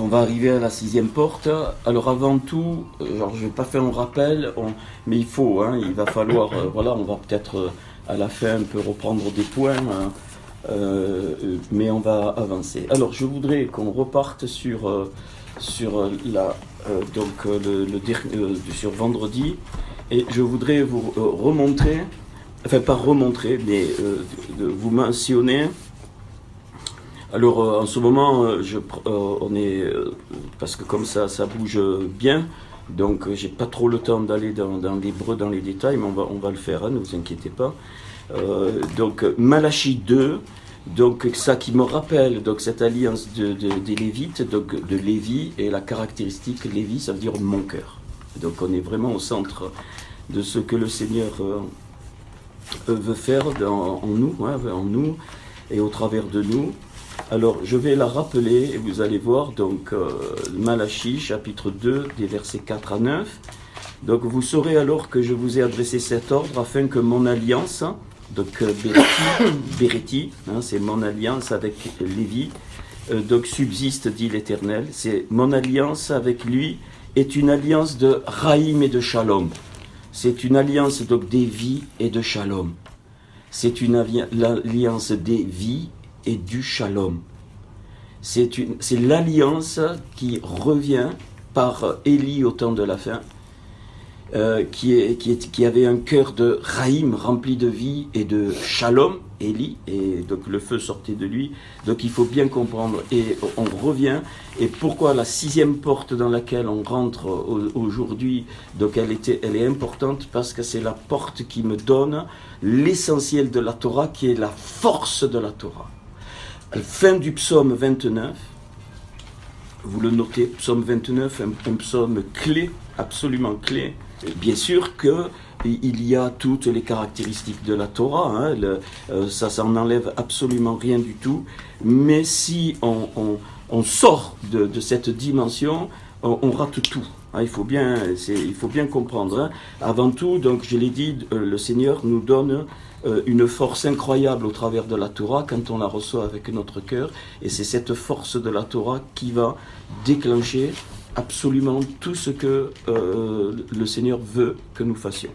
on va arriver à la 6e porte. Alors avant tout, je vais pas faire un rappel, mais il va falloir, on va peut-être à la fin un peu reprendre des points, mais on va avancer. Alors je voudrais qu'on reparte sur sur vendredi, et je voudrais vous remontrer, enfin pas remontrer, mais vous mentionner. Alors en ce moment, on est parce que comme ça bouge bien, donc j'ai pas trop le temps d'aller dans les détails, mais on va le faire, hein, ne vous inquiétez pas. Donc Malachie 2, donc ça qui me rappelle donc cette alliance des Lévites, donc de Lévi, et la caractéristique Lévi, ça veut dire mon cœur. Donc on est vraiment au centre de ce que le Seigneur veut faire en nous et au travers de nous. Alors, je vais la rappeler, et vous allez voir, donc, Malachie, chapitre 2, des versets 4 à 9. Donc, vous saurez alors que je vous ai adressé cet ordre afin que mon alliance, donc, Béréti, c'est mon alliance avec Lévi, donc, subsiste, dit l'Éternel. C'est mon alliance avec lui est une alliance de Raïm et de Shalom. C'est une alliance, donc, des vies et de Shalom. C'est l'alliance des vies et du shalom. C'est l'alliance qui revient par Élie au temps de la fin, qui avait un cœur de Raïm rempli de vie et de shalom, Élie, et donc le feu sortait de lui. Donc il faut bien comprendre, et on revient, et pourquoi la 6e porte dans laquelle on rentre aujourd'hui, donc elle est importante, parce que c'est la porte qui me donne l'essentiel de la Torah, qui est la force de la Torah. Fin du psaume 29, vous le notez, psaume 29, un psaume clé, absolument clé. Bien sûr qu'il y a toutes les caractéristiques de la Torah, ça n'enlève absolument rien du tout, mais si on sort de cette dimension, on rate tout. Il faut bien comprendre. Avant tout, donc je l'ai dit, le Seigneur nous donne une force incroyable au travers de la Torah quand on la reçoit avec notre cœur, et c'est cette force de la Torah qui va déclencher absolument tout ce que le Seigneur veut que nous fassions.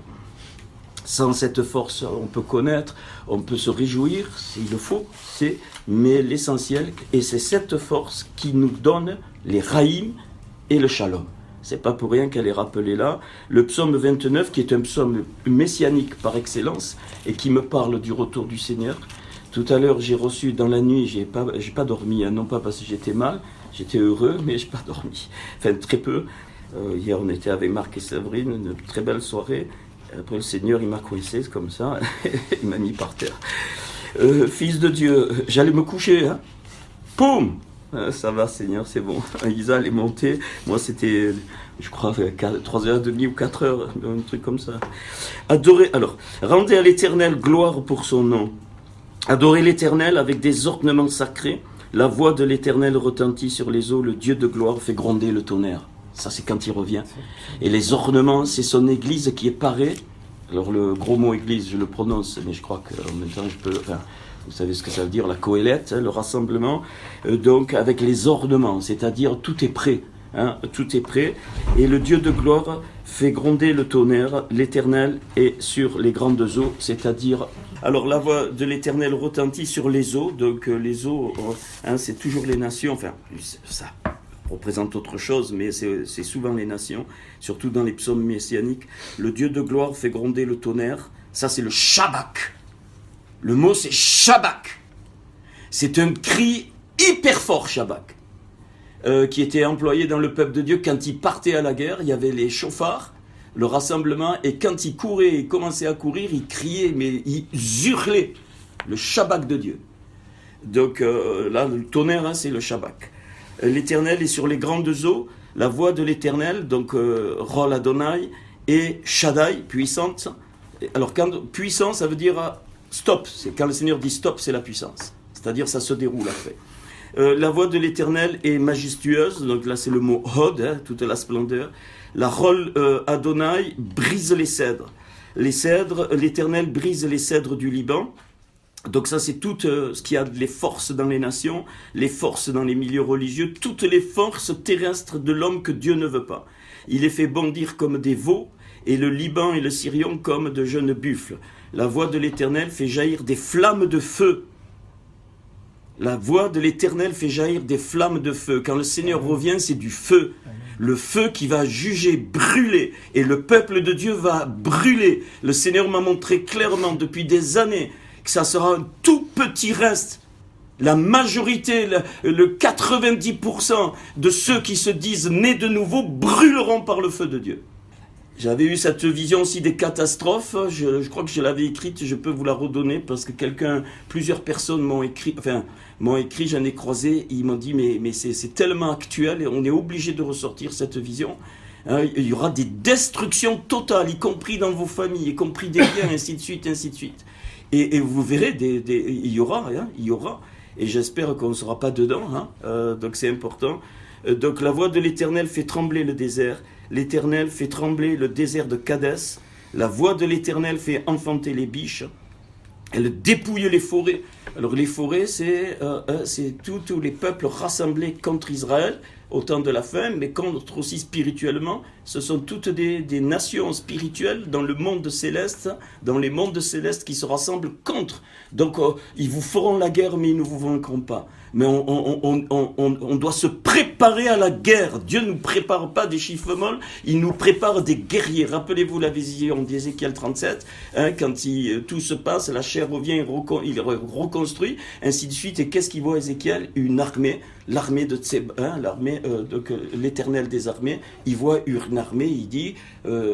Sans cette force, on peut connaître, on peut se réjouir, s'il le faut, mais l'essentiel, et c'est cette force qui nous donne les Raïm et le Shalom. C'est pas pour rien qu'elle est rappelée là. Le psaume 29, qui est un psaume messianique par excellence, et qui me parle du retour du Seigneur. Tout à l'heure, j'ai reçu dans la nuit, j'ai pas dormi, non pas parce que j'étais mal, j'étais heureux, mais j'ai pas dormi. Enfin, très peu. Hier, on était avec Marc et Séverine, une très belle soirée. Après, le Seigneur, il m'a coincé comme ça, il m'a mis par terre. Fils de Dieu, j'allais me coucher, hein. Poum! Ça va, Seigneur, c'est bon. Isa, elle est montée. Moi, c'était, je crois, 3h30 ou 4h, un truc comme ça. Rendez à l'Éternel gloire pour son nom. Adorez l'Éternel avec des ornements sacrés. La voix de l'Éternel retentit sur les eaux. Le Dieu de gloire fait gronder le tonnerre. Ça, c'est quand il revient. Et les ornements, c'est son église qui est parée. Alors, le gros mot église, je le prononce, mais je crois qu'en même temps, vous savez ce que ça veut dire, la coélette, le rassemblement, donc avec les ornements, c'est-à-dire tout est prêt, tout est prêt, et le Dieu de gloire fait gronder le tonnerre, l'Éternel est sur les grandes eaux, c'est-à-dire, alors la voix de l'Éternel retentit sur les eaux, donc les eaux, c'est toujours les nations, enfin, ça représente autre chose, mais c'est souvent les nations, surtout dans les psaumes messianiques. Le Dieu de gloire fait gronder le tonnerre, ça c'est le Shabak. Le mot c'est Shabak. C'est un cri hyper fort, Shabak, qui était employé dans le peuple de Dieu quand il partait à la guerre. Il y avait les chauffards, le rassemblement, et quand il courait, il commençait à courir, il criait, mais il hurlait le Shabak de Dieu. Donc là, le tonnerre, c'est le Shabak. L'Éternel est sur les grandes eaux, la voix de l'Éternel, donc Rol Adonai, et Shaddai, puissante. Alors, puissant, ça veut dire stop. C'est quand le Seigneur dit stop, c'est la puissance. C'est-à-dire, ça se déroule après. La voix de l'Éternel est majestueuse, donc là c'est le mot Hod, toute la splendeur. La Rol Adonai brise les cèdres. Les cèdres, l'Éternel brise les cèdres du Liban. Donc ça, c'est tout ce qu'il y a les forces dans les nations, les forces dans les milieux religieux, toutes les forces terrestres de l'homme que Dieu ne veut pas. Il les fait bondir comme des veaux, et le Liban et le Sirion comme de jeunes buffles. La voix de l'Éternel fait jaillir des flammes de feu. La voix de l'Éternel fait jaillir des flammes de feu. Quand le Seigneur revient, c'est du feu. Le feu qui va juger, brûler. Et le peuple de Dieu va brûler. Le Seigneur m'a montré clairement depuis des années que ça sera un tout petit reste. La majorité, le 90% de ceux qui se disent nés de nouveau brûleront par le feu de Dieu. J'avais eu cette vision aussi des catastrophes, je crois que je l'avais écrite, je peux vous la redonner parce que plusieurs personnes m'ont écrit, j'en ai croisé, ils m'ont dit mais c'est tellement actuel et on est obligé de ressortir cette vision. Hein, il y aura des destructions totales, y compris dans vos familles, y compris des biens, ainsi de suite, ainsi de suite. Et vous verrez, il y aura. Et j'espère qu'on ne sera pas dedans, donc c'est important. Donc la voix de l'Éternel fait trembler le désert. L'Éternel fait trembler le désert de Kadès. La voix de l'Éternel fait enfanter les biches. Elle dépouille les forêts. Alors les forêts, c'est tous les peuples rassemblés contre Israël au temps de la fin, mais contre aussi spirituellement. Ce sont toutes des nations spirituelles dans le monde céleste, dans les mondes célestes qui se rassemblent contre. Donc ils vous feront la guerre, mais ils ne vous vaincront pas. Mais on doit se préparer à la guerre. Dieu ne nous prépare pas des chiffres molles, il nous prépare des guerriers. Rappelez-vous la vision d'Ézéchiel 37, quand tout se passe, la chair revient, il reconstruit, ainsi de suite. Et qu'est-ce qu'il voit Ézéchiel? Une armée, l'armée de l'Éternel des armées. Il voit une armée, il dit,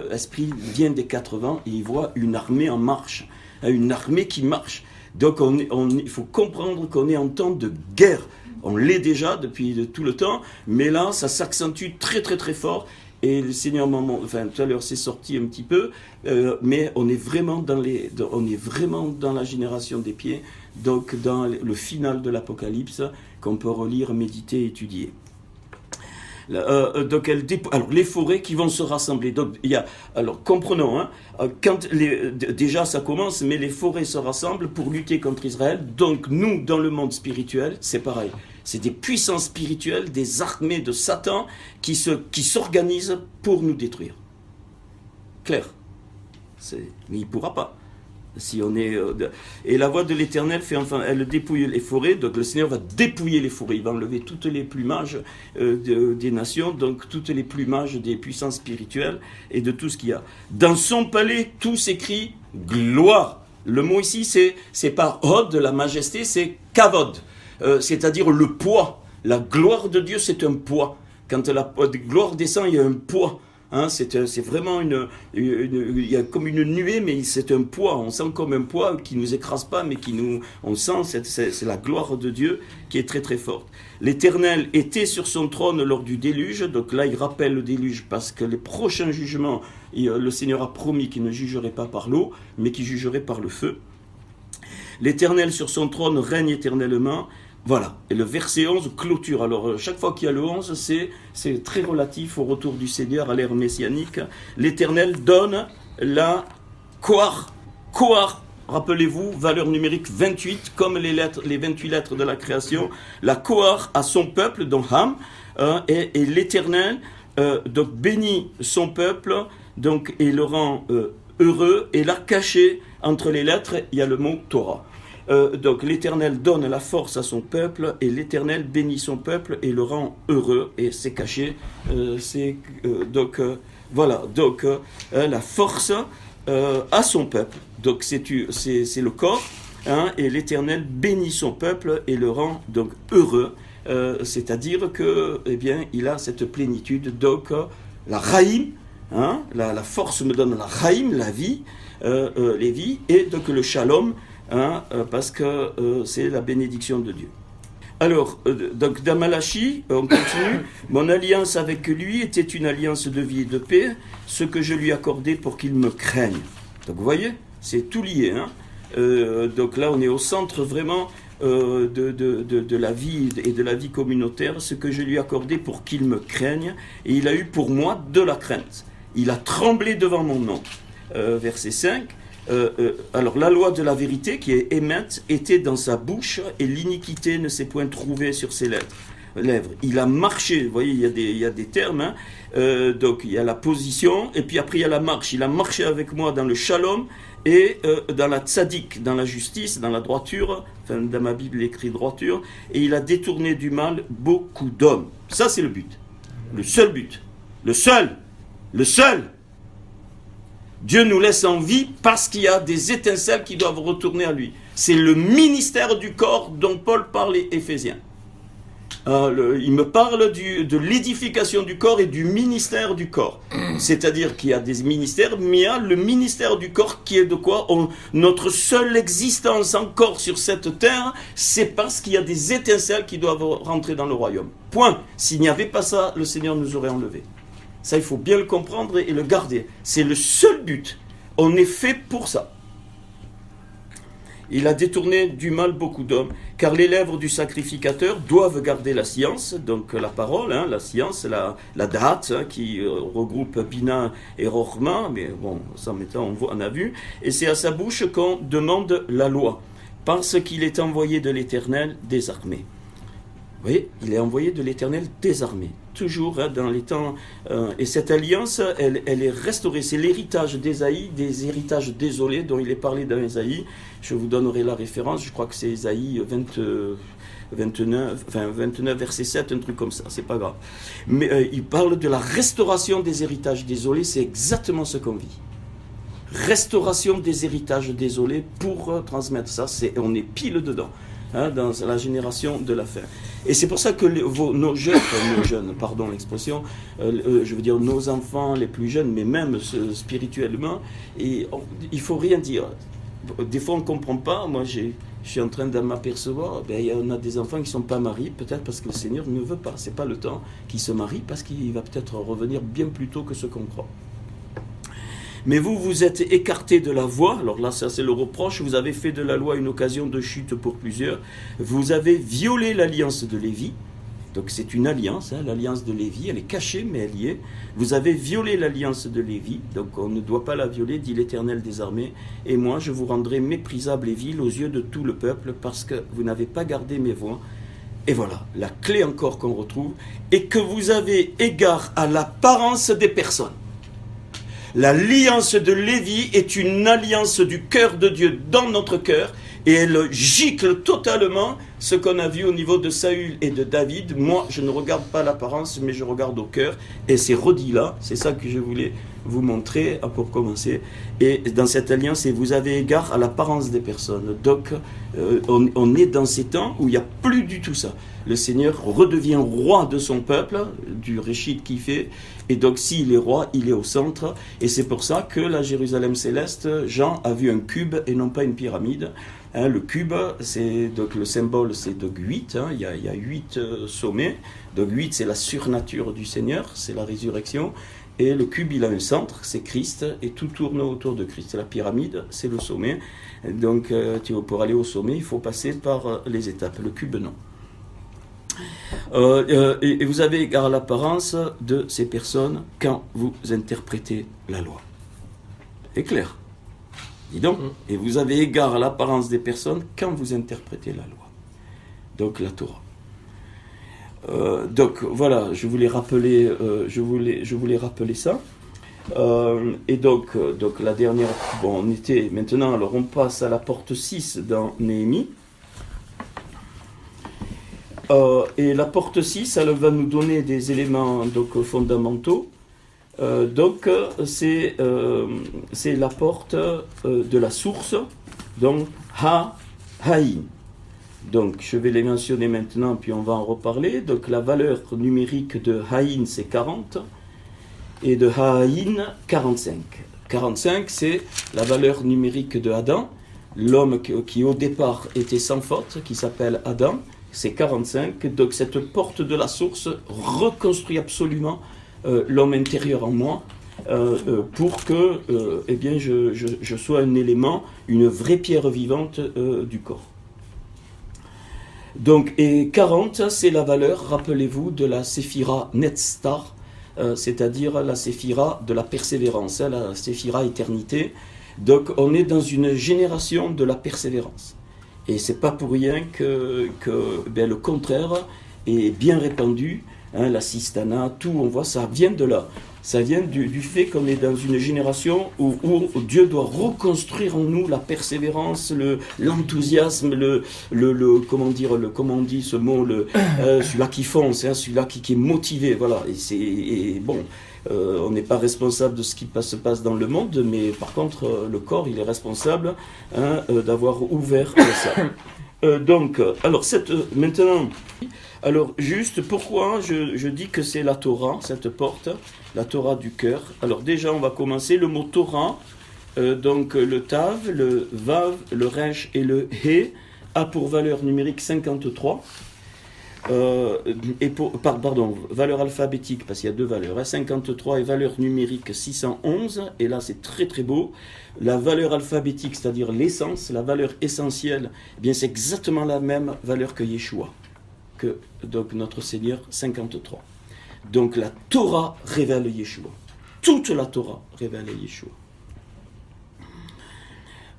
esprit vient des 4 vents, et il voit une armée en marche, une armée qui marche. Donc il faut comprendre qu'on est en temps de guerre. On l'est déjà depuis tout le temps, mais là ça s'accentue très très très fort. Et le Seigneur tout à l'heure c'est sorti un petit peu, mais on est vraiment dans la génération des pieds, donc dans le final de l'Apocalypse qu'on peut relire, méditer, étudier. Donc alors les forêts qui vont se rassembler. Donc comprenons, déjà ça commence, mais les forêts se rassemblent pour lutter contre Israël. Donc nous, dans le monde spirituel, c'est pareil. C'est des puissances spirituelles, des armées de Satan qui s'organisent pour nous détruire. Clair. Mais il ne pourra pas. Si on est, et la voix de l'Éternel elle dépouille les forêts. Donc le Seigneur va dépouiller les forêts. Il va enlever toutes les plumages des nations, donc toutes les plumages des puissances spirituelles et de tout ce qu'il y a. Dans son palais, tout s'écrie gloire. Le mot ici, c'est pas hod, la majesté, c'est kavod, c'est-à-dire le poids. La gloire de Dieu, c'est un poids. Quand la gloire descend, il y a un poids. C'est vraiment il y a comme une nuée, mais c'est un poids. On sent comme un poids qui nous écrase pas, mais on sent c'est la gloire de Dieu qui est très très forte. L'Éternel était sur son trône lors du déluge. Donc là, il rappelle le déluge parce que les prochains jugements, le Seigneur a promis qu'il ne jugerait pas par l'eau, mais qu'il jugerait par le feu. L'Éternel sur son trône règne éternellement. Voilà, et le verset 11 clôture. Alors, chaque fois qu'il y a le 11, c'est très relatif au retour du Seigneur à l'ère messianique. L'Éternel donne la Koar, rappelez-vous, valeur numérique 28, comme les 28 lettres de la création. La Koar à son peuple, donc Ham, et l'Éternel donc bénit son peuple, donc, et le rend heureux, et là, caché entre les lettres, il y a le mot Torah. Donc l'Éternel donne la force à son peuple et l'Éternel bénit son peuple et le rend heureux, et c'est caché. Voilà, donc la force à son peuple. Donc c'est le corps, et l'Éternel bénit son peuple et le rend donc heureux. C'est-à-dire que il a cette plénitude. Donc la Raïm, la force me donne la Raïm, la vie, les vies, et donc le Shalom. Parce que c'est la bénédiction de Dieu. Alors, donc dans Malachi, on continue. Mon alliance avec lui était une alliance de vie et de paix, ce que je lui accordais pour qu'il me craigne. Donc vous voyez, c'est tout lié. Donc là, on est au centre vraiment de la vie et de la vie communautaire, ce que je lui accordais pour qu'il me craigne, et il a eu pour moi de la crainte. Il a tremblé devant mon nom. Verset 5. alors la loi de la vérité qui est émette était dans sa bouche et l'iniquité ne s'est point trouvée sur ses lèvres. Il a marché, vous voyez, il y a des termes, hein. Donc il y a la position et puis après il y a la marche. Il a marché avec moi dans le shalom et dans la tzaddik, dans la justice, dans la droiture, enfin dans ma Bible il est écrit droiture, et il a détourné du mal beaucoup d'hommes. Ça c'est le but, le seul but, le seul. Dieu nous laisse en vie parce qu'il y a des étincelles qui doivent retourner à lui. C'est le ministère du corps dont Paul parle les Éphésiens. Il me parle de l'édification du corps et du ministère du corps. C'est-à-dire qu'il y a des ministères, mais il y a le ministère du corps qui est de quoi notre seule existence encore sur cette terre, c'est parce qu'il y a des étincelles qui doivent rentrer dans le royaume. Point. S'il n'y avait pas ça, le Seigneur nous aurait enlevés. Ça, il faut bien le comprendre et le garder. C'est le seul but. On est fait pour ça. Il a détourné du mal beaucoup d'hommes, car les lèvres du sacrificateur doivent garder la science, donc la parole, hein, la science, la date, hein, qui regroupe Bina et Rochma, mais bon, ça maintenant on a vu, et c'est à sa bouche qu'on demande la loi, parce qu'il est envoyé de l'Éternel des armées. Vous voyez, il est envoyé de l'Éternel des armées, toujours hein, dans les temps, et cette alliance, elle est restaurée, c'est l'héritage d'Ésaïe, des héritages désolés dont il est parlé dans Ésaïe. Je vous donnerai la référence, je crois que c'est Ésaïe 29, verset 7, un truc comme ça, c'est pas grave. Mais il parle de la restauration des héritages désolés, c'est exactement ce qu'on vit. Restauration des héritages désolés pour transmettre ça, on est pile dedans. Hein, dans la génération de la fin. Et c'est pour ça que nos jeunes, pardon l'expression, je veux dire nos enfants les plus jeunes, mais même spirituellement, il ne faut rien dire. Des fois on ne comprend pas, moi je suis en train de m'apercevoir, il y en a des enfants qui ne sont pas mariés, peut-être parce que le Seigneur ne veut pas, c'est pas le temps qu'ils se marient, parce qu'il va peut-être revenir bien plus tôt que ce qu'on croit. Mais vous êtes écartés de la voie, alors là ça c'est le reproche, vous avez fait de la loi une occasion de chute pour plusieurs, vous avez violé l'alliance de Lévi, donc c'est une alliance, hein, l'alliance de Lévi, elle est cachée mais elle y est, vous avez violé l'alliance de Lévi, donc on ne doit pas la violer, dit l'Éternel des armées, et moi je vous rendrai méprisable et vil aux yeux de tout le peuple, parce que vous n'avez pas gardé mes voies. Et voilà, la clé encore qu'on retrouve, et que vous avez égard à l'apparence des personnes. L'alliance de Lévi est une alliance du cœur de Dieu dans notre cœur et elle gicle totalement ce qu'on a vu au niveau de Saül et de David. Moi, je ne regarde pas l'apparence, mais je regarde au cœur et c'est redit là, c'est ça que je voulais vous montrer pour commencer. Et dans cette alliance, et vous avez égard à l'apparence des personnes. Donc, on est dans ces temps où il n'y a plus du tout ça. Le Seigneur redevient roi de son peuple, du Réchid qu'il fait, et donc s'il est roi, il est au centre, et c'est pour ça que la Jérusalem céleste, Jean a vu un cube et non pas une pyramide. Hein, le cube, c'est donc le symbole, c'est donc 8, hein, il y a 8 sommets, donc 8 c'est la surnature du Seigneur, c'est la résurrection, et le cube il a un centre, c'est Christ, et tout tourne autour de Christ. La pyramide, c'est le sommet, donc pour aller au sommet, il faut passer par les étapes, le cube non. Et vous avez égard à l'apparence de ces personnes quand vous interprétez la loi. C'est clair. Dis donc. Et vous avez égard à l'apparence des personnes quand vous interprétez la loi. Donc la Torah. Donc voilà, je voulais rappeler ça. Et donc la dernière, bon, on était maintenant, alors on passe à la porte 6 dans Néhémie. Et la porte 6, elle va nous donner des éléments donc, fondamentaux. C'est la porte de la source, donc Ha-Haïn. Donc je vais les mentionner maintenant, puis on va en reparler. Donc la valeur numérique de Haïn, c'est 40, et de Ha-Haïn, 45. 45, c'est la valeur numérique de Adam, l'homme qui au départ était sans faute, qui s'appelle Adam. C'est 45, donc cette porte de la source reconstruit absolument l'homme intérieur en moi pour que je sois un élément, une vraie pierre vivante du corps. Donc, et 40, c'est la valeur, rappelez-vous, de la séphira Netzstar, c'est-à-dire la séphira de la persévérance, la séphira éternité. Donc on est dans une génération de la persévérance. Et c'est pas pour rien que le contraire est bien répandu, hein, la cistana, tout, on voit, ça vient de là. Ça vient du fait qu'on est dans une génération où Dieu doit reconstruire en nous la persévérance, l'enthousiasme, comment on dit ce mot, celui-là qui fonce, hein, celui-là qui est motivé, voilà. Et bon, on n'est pas responsable de ce qui se passe dans le monde, mais par contre, le corps, il est responsable, hein, d'avoir ouvert ça. Donc, alors maintenant, alors juste pourquoi je dis que c'est la Torah, cette porte, la Torah du cœur. Alors déjà, on va commencer le mot Torah, donc le Tav, le Vav, le Resh et le He a pour valeur numérique 53. Valeur alphabétique, parce qu'il y a deux valeurs, hein, 53 et valeur numérique 611, et là c'est très très beau. La valeur alphabétique, c'est-à-dire l'essence, la valeur essentielle, eh bien c'est exactement la même valeur que Yeshua, que donc notre Seigneur, 53. Donc la Torah révèle Yeshua. Toute la Torah révèle Yeshua.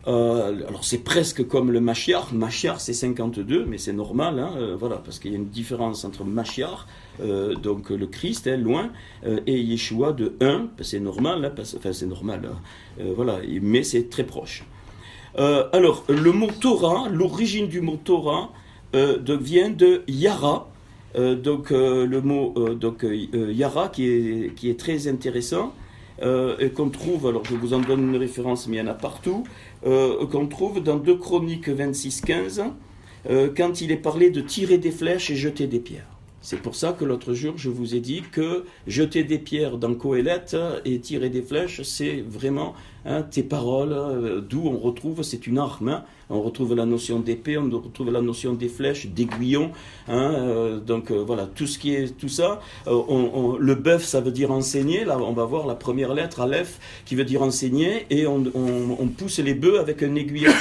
Alors c'est presque comme le Mashiach. Mashiach c'est 52, mais c'est normal, hein, voilà, parce qu'il y a une différence entre Mashiach, donc le Christ, est loin, et Yeshua de 1, c'est normal, hein, c'est normal, voilà, mais c'est très proche. Alors le mot Torah, l'origine du mot Torah vient de Yara, le mot Yara qui est très intéressant. Et qu'on trouve, alors je vous en donne une référence, mais il y en a partout, qu'on trouve dans 2 Chroniques 26-15, quand il est parlé de tirer des flèches et jeter des pierres. C'est pour ça que l'autre jour, je vous ai dit que jeter des pierres dans Qohélet et tirer des flèches, c'est vraiment, hein, tes paroles, d'où on retrouve, c'est une arme, hein. On retrouve la notion d'épée, on retrouve la notion des flèches, d'aiguillon, hein, voilà, tout ça. Le bœuf, ça veut dire enseigner. Là, on va voir la première lettre, Aleph, qui veut dire enseigner, et on pousse les bœufs avec un aiguillon.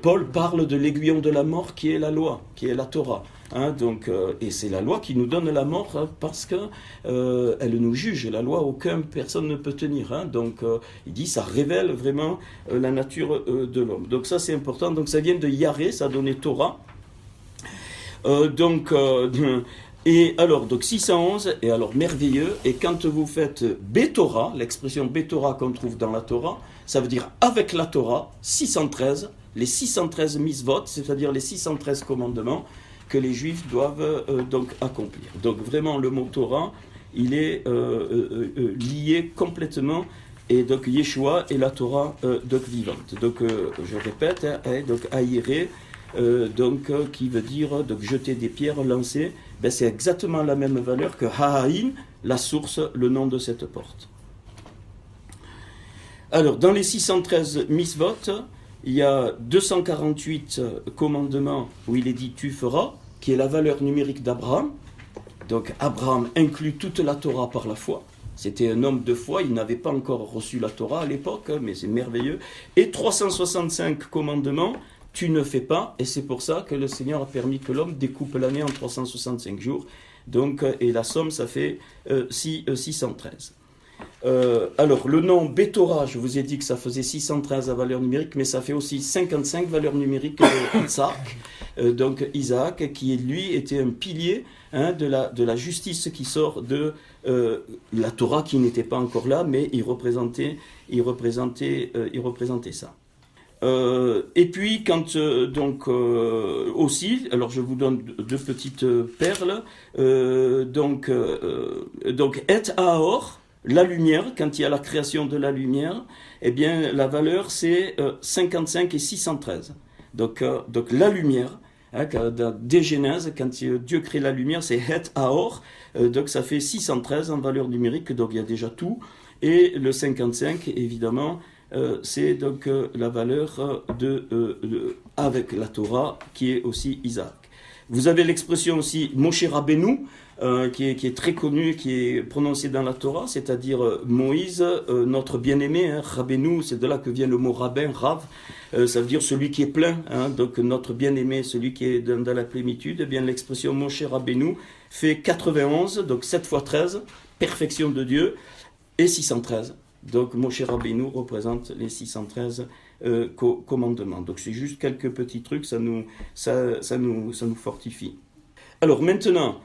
Paul parle de l'aiguillon de la mort, qui est la loi, qui est la Torah. Hein, et c'est la loi qui nous donne la mort, hein, parce que elle nous juge. La loi, personne ne peut tenir. Hein, il dit, ça révèle vraiment la nature de l'homme. Donc ça, c'est important. Donc ça vient de Yaré, ça a donné Torah. Et alors, donc 611, et alors merveilleux. Et quand vous faites Betorah, l'expression Betorah qu'on trouve dans la Torah, ça veut dire avec la Torah, 613, les 613 misvot, c'est-à-dire les 613 commandements que les Juifs doivent donc accomplir. Donc vraiment, le mot Torah, il est lié complètement, et donc Yeshua et la Torah vivante. Donc je répète, hein, donc Aïré, qui veut dire donc jeter des pierres, lancer, ben, c'est exactement la même valeur que Ha'aïn, la source, le nom de cette porte. Alors, dans les 613 misvot, il y a 248 commandements où il est dit tu feras, qui est la valeur numérique d'Abraham. Donc Abraham inclut toute la Torah par la foi. C'était un homme de foi, il n'avait pas encore reçu la Torah à l'époque, mais c'est merveilleux. Et 365 commandements, tu ne fais pas, et c'est pour ça que le Seigneur a permis que l'homme découpe l'année en 365 jours. Donc, et la somme, ça fait 613. Alors, le nom Betorah, je vous ai dit que ça faisait 613 à valeur numérique, mais ça fait aussi 55 valeurs numériques d'Isaac. Donc Isaac, qui lui était un pilier, hein, de la justice qui sort de la Torah, qui n'était pas encore là, mais il représentait ça. Et puis quand aussi, alors je vous donne 2 petites perles. Donc Et Ahor, la lumière, quand il y a la création de la lumière, eh bien la valeur c'est 55 et 613. Donc la lumière, hein, dès Genèse, quand Dieu crée la lumière, c'est Het Ahor, donc ça fait 613 en valeur numérique, donc il y a déjà tout. Et le 55, évidemment, c'est donc la valeur avec la Torah, qui est aussi Isaac. Vous avez l'expression aussi Moshe Rabbeinu, qui est très connue, qui est prononcée dans la Torah, c'est-à-dire Moïse, notre bien-aimé, hein, Rabbeinu, c'est de là que vient le mot rabbin, Rav, ça veut dire celui qui est plein, hein, donc notre bien-aimé, celui qui est dans la plénitude. Eh bien l'expression Moshe Rabbeinu fait 91, donc 7 fois 13, perfection de Dieu, et 613. Donc Moshe Rabbeinu représente les 613 commandements. Donc c'est juste quelques petits trucs, ça nous fortifie. Alors maintenant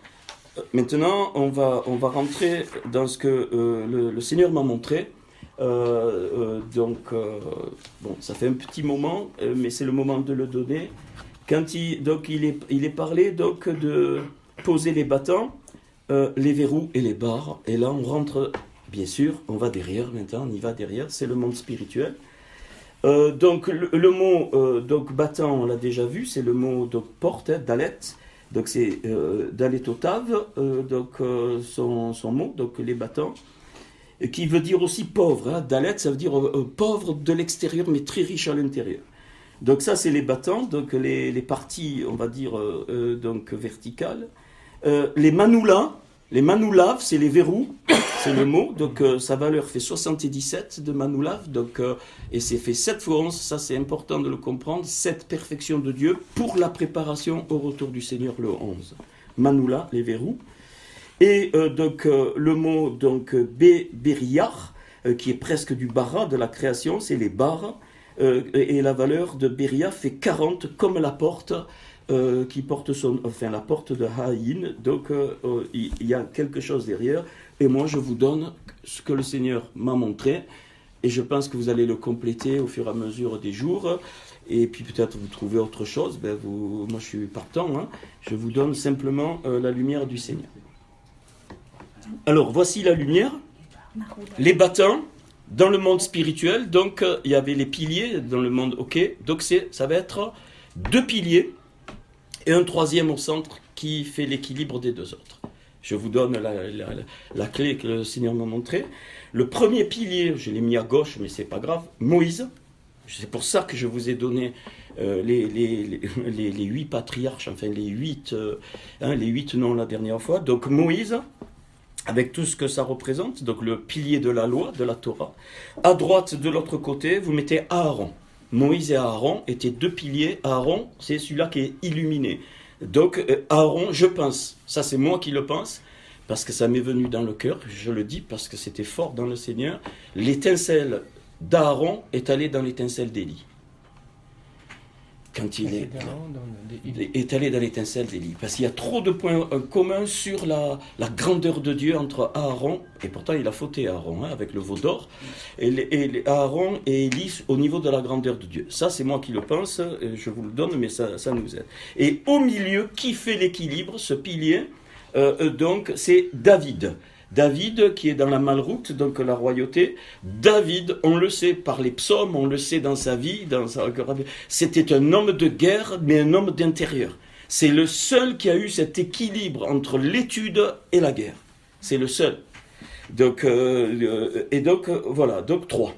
on va rentrer dans ce que le Seigneur m'a montré. Bon, ça fait un petit moment, mais c'est le moment de le donner. Quand il est parlé donc de poser les battants, les verrous et les barres. Et là, on rentre, bien sûr, on va derrière maintenant, on y va derrière, c'est le monde spirituel. Donc le mot donc battant, on l'a déjà vu, c'est le mot donc porte, dalet. Donc c'est dalet otav, son mot, donc les battants, qui veut dire aussi pauvre. Hein. Dalet, ça veut dire pauvre de l'extérieur, mais très riche à l'intérieur. Donc ça, c'est les battants, donc les parties, on va dire, donc verticales. Les manoulaves, c'est les verrous, c'est le mot. Donc sa valeur fait 77 de manoulav, donc, et c'est fait 7 fois 11, ça c'est important de le comprendre, 7 perfections de Dieu pour la préparation au retour du Seigneur le 11. Manoula, les verrous. Et le mot donc Bériar, qui est presque du bara de la création, c'est les barres, et la valeur de Béria fait 40 comme la porte qui porte la porte de Haïn. Donc il y a quelque chose derrière, et moi je vous donne ce que le Seigneur m'a montré, et je pense que vous allez le compléter au fur et à mesure des jours. Et puis peut-être vous trouvez autre chose, moi je suis partant, hein. Je vous donne simplement la lumière du Seigneur. Alors, voici la lumière, les battants dans le monde spirituel. Donc, il y avait les piliers dans le monde, ok. Donc, ça va être 2 piliers et un 3e au centre qui fait l'équilibre des 2 autres. Je vous donne la clé que le Seigneur m'a montrée. Le premier pilier, je l'ai mis à gauche, mais c'est pas grave, Moïse. C'est pour ça que je vous ai donné les 8 patriarches, enfin les 8 noms la dernière fois. Donc, Moïse, avec tout ce que ça représente, donc le pilier de la loi, de la Torah. À droite, de l'autre côté, vous mettez Aaron. Moïse et Aaron étaient 2 piliers. Aaron, c'est celui-là qui est illuminé. Donc Aaron, je pense, ça c'est moi qui le pense, parce que ça m'est venu dans le cœur, je le dis parce que c'était fort dans le Seigneur, l'étincelle d'Aaron est allée dans l'étincelle d'Élie. Quand il est allé dans l'étincelle d'Élie. Parce qu'il y a trop de points communs sur la grandeur de Dieu entre Aaron, et pourtant il a fauté Aaron, hein, avec le veau d'or, et Aaron et Élie au niveau de la grandeur de Dieu. Ça c'est moi qui le pense, je vous le donne, mais ça nous aide. Et au milieu, qui fait l'équilibre, ce pilier, donc c'est David. David, qui est dans la malroute, donc la royauté. David, on le sait par les psaumes, on le sait dans sa vie, c'était un homme de guerre, mais un homme d'intérieur. C'est le seul qui a eu cet équilibre entre l'étude et la guerre. C'est le seul. Donc, voilà, donc 3.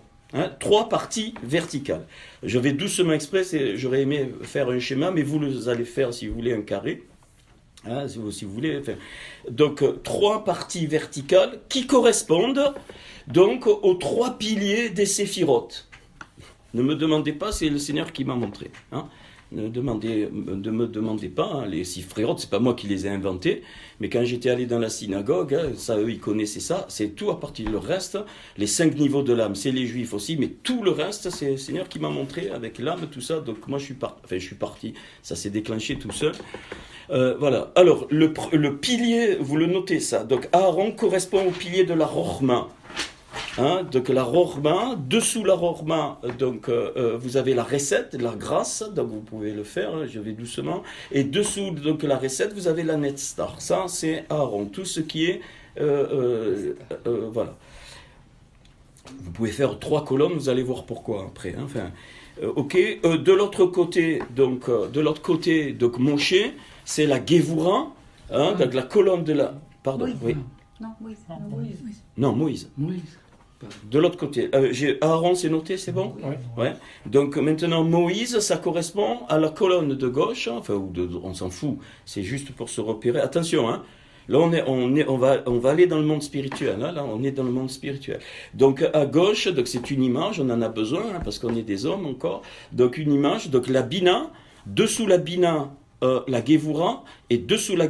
3 parties verticales. Je vais doucement exprès, j'aurais aimé faire un schéma, mais vous allez faire, si vous voulez, un carré. Si vous voulez. Donc 3 parties verticales qui correspondent donc aux 3 piliers des séphirotes. Ne me demandez pas, c'est le Seigneur qui m'a montré. Hein. Ne me demandez pas, hein, les séphirotes, c'est pas moi qui les ai inventés, mais quand j'étais allé dans la synagogue, hein, ça eux ils connaissaient ça, c'est tout à partir du reste, les 5 niveaux de l'âme, c'est les juifs aussi, mais tout le reste, c'est le Seigneur qui m'a montré avec l'âme, tout ça, donc moi je suis parti, ça s'est déclenché tout seul. Voilà. Alors, le pilier, vous le notez ça. Donc, Aaron correspond au pilier de la Rorma. Hein, donc, la Rorma, dessous la Rorma, donc, vous avez la recette, la grâce, donc vous pouvez le faire, hein, je vais doucement. Et dessous donc, la recette, vous avez la Netzstar. Ça, c'est Aaron. Tout ce qui est. Voilà. Vous pouvez faire 3 colonnes, vous allez voir pourquoi après. Hein, enfin, ok. De l'autre côté, donc, Moshe. C'est la Gévoura, hein, donc la colonne de la... Pardon, oui. Non, Moïse. Non, Moïse. De l'autre côté. Aaron, c'est noté, c'est bon ? Oui. Ouais. Donc maintenant, Moïse, ça correspond à la colonne de gauche, enfin, on s'en fout, c'est juste pour se repérer. Attention, hein. Là, on va aller dans le monde spirituel. Hein, là, on est dans le monde spirituel. Donc, à gauche, donc c'est une image, on en a besoin, hein, parce qu'on est des hommes encore. Donc, une image, donc la Bina, dessous la Bina, la Gévoura, et dessous la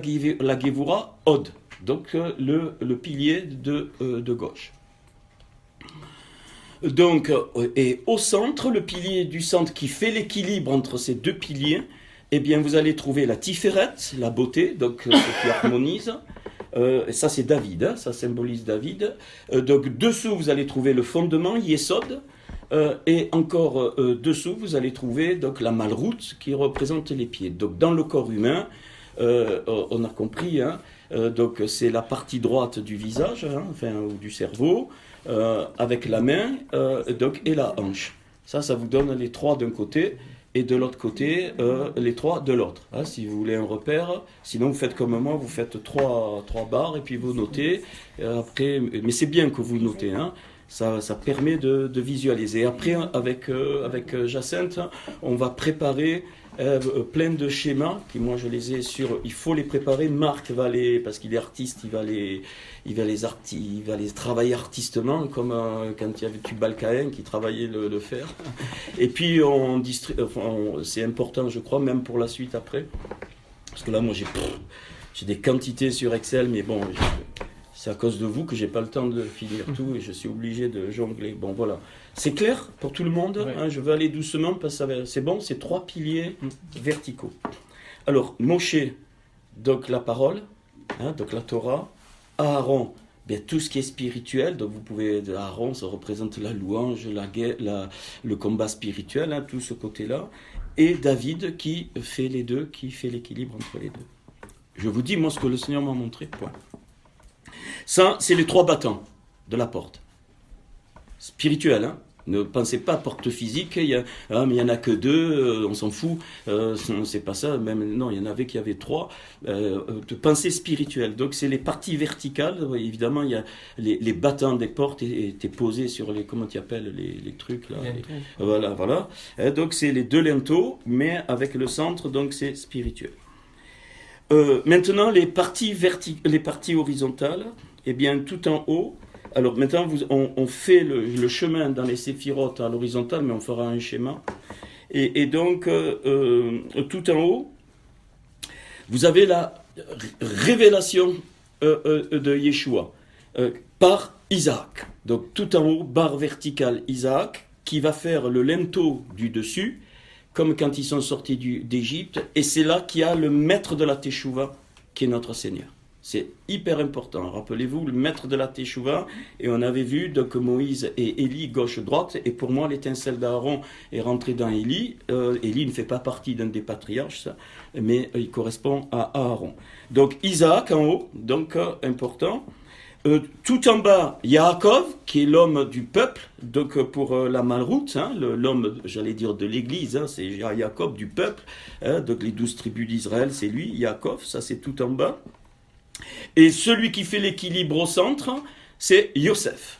Gévoura, Od. Donc le pilier de gauche. Donc, et au centre, le pilier du centre qui fait l'équilibre entre ces deux piliers, eh bien, vous allez trouver la Tiferet, la beauté, donc ce qui harmonise. Ça, c'est David, hein, ça symbolise David. Donc, dessous, vous allez trouver le fondement, Yesod. Et encore dessous, vous allez trouver donc la Malroute qui représente les pieds. Donc, dans le corps humain, on a compris, hein, donc c'est la partie droite du visage, hein, enfin, ou du cerveau, avec la main donc, et la hanche. Ça vous donne les trois d'un côté. Et de l'autre côté, les trois de l'autre. Hein, si vous voulez un repère, sinon vous faites comme moi, vous faites trois barres et puis vous notez. Après, mais c'est bien que vous notez, hein, ça permet de visualiser. Après, avec Jacinthe, on va préparer plein de schémas, qui moi je les ai sur. Il faut les préparer. Marc va les, parce qu'il est artiste, il va les travailler artistement, comme quand il y avait Tubal Caïn qui travaillait le fer. Et puis c'est important, je crois, même pour la suite après. Parce que là, moi, j'ai des quantités sur Excel, mais bon, c'est à cause de vous que j'ai pas le temps de finir tout et je suis obligé de jongler. Bon, voilà. C'est clair pour tout le monde, ouais. Hein, je vais aller doucement parce que c'est bon, c'est 3 piliers verticaux. Alors, Moshe, donc la parole, hein, donc la Torah. Aaron, bien, tout ce qui est spirituel, donc vous pouvez, Aaron, ça représente la louange, la guerre, le combat spirituel, hein, tout ce côté-là. Et David qui fait les deux, qui fait l'équilibre entre les deux. Je vous dis, moi, ce que le Seigneur m'a montré, point. Ça, c'est les 3 battants de la porte. Spirituel, hein. Ne pensez pas porte physique, mais il n'y en a que 2, on s'en fout, c'est pas ça, même non, il y en avait qui avaient 3, de pensée spirituelle. Donc c'est les parties verticales, évidemment, il y a les battants des portes étaient posés sur les, comment tu appelles, les trucs là. Voilà. Et donc c'est les 2 linteaux, mais avec le centre, donc c'est spirituel. Maintenant, les parties horizontales, eh bien tout en haut. Alors maintenant, on fait le chemin dans les séphirotes à l'horizontale, mais on fera un schéma. Et donc, tout en haut, vous avez la révélation de Yeshua par Isaac. Donc tout en haut, barre verticale Isaac, qui va faire le linteau du dessus, comme quand ils sont sortis d'Égypte. Et c'est là qu'il y a le maître de la Teshuvah, qui est notre Seigneur. C'est hyper important. Rappelez-vous, le maître de la Teshuvah, et on avait vu donc Moïse et Élie gauche-droite, et pour moi l'étincelle d'Aaron est rentrée dans Élie. Élie ne fait pas partie d'un des patriarches, ça, mais il correspond à Aaron. Donc Isaac en haut, donc important. Tout en bas, Yaakov, qui est l'homme du peuple, donc pour la Malroute, hein, l'homme, j'allais dire, de l'église, hein, c'est Yaakov du peuple, hein, donc les 12 tribus d'Israël, c'est lui, Yaakov, ça c'est tout en bas. Et celui qui fait l'équilibre au centre, c'est Yosef.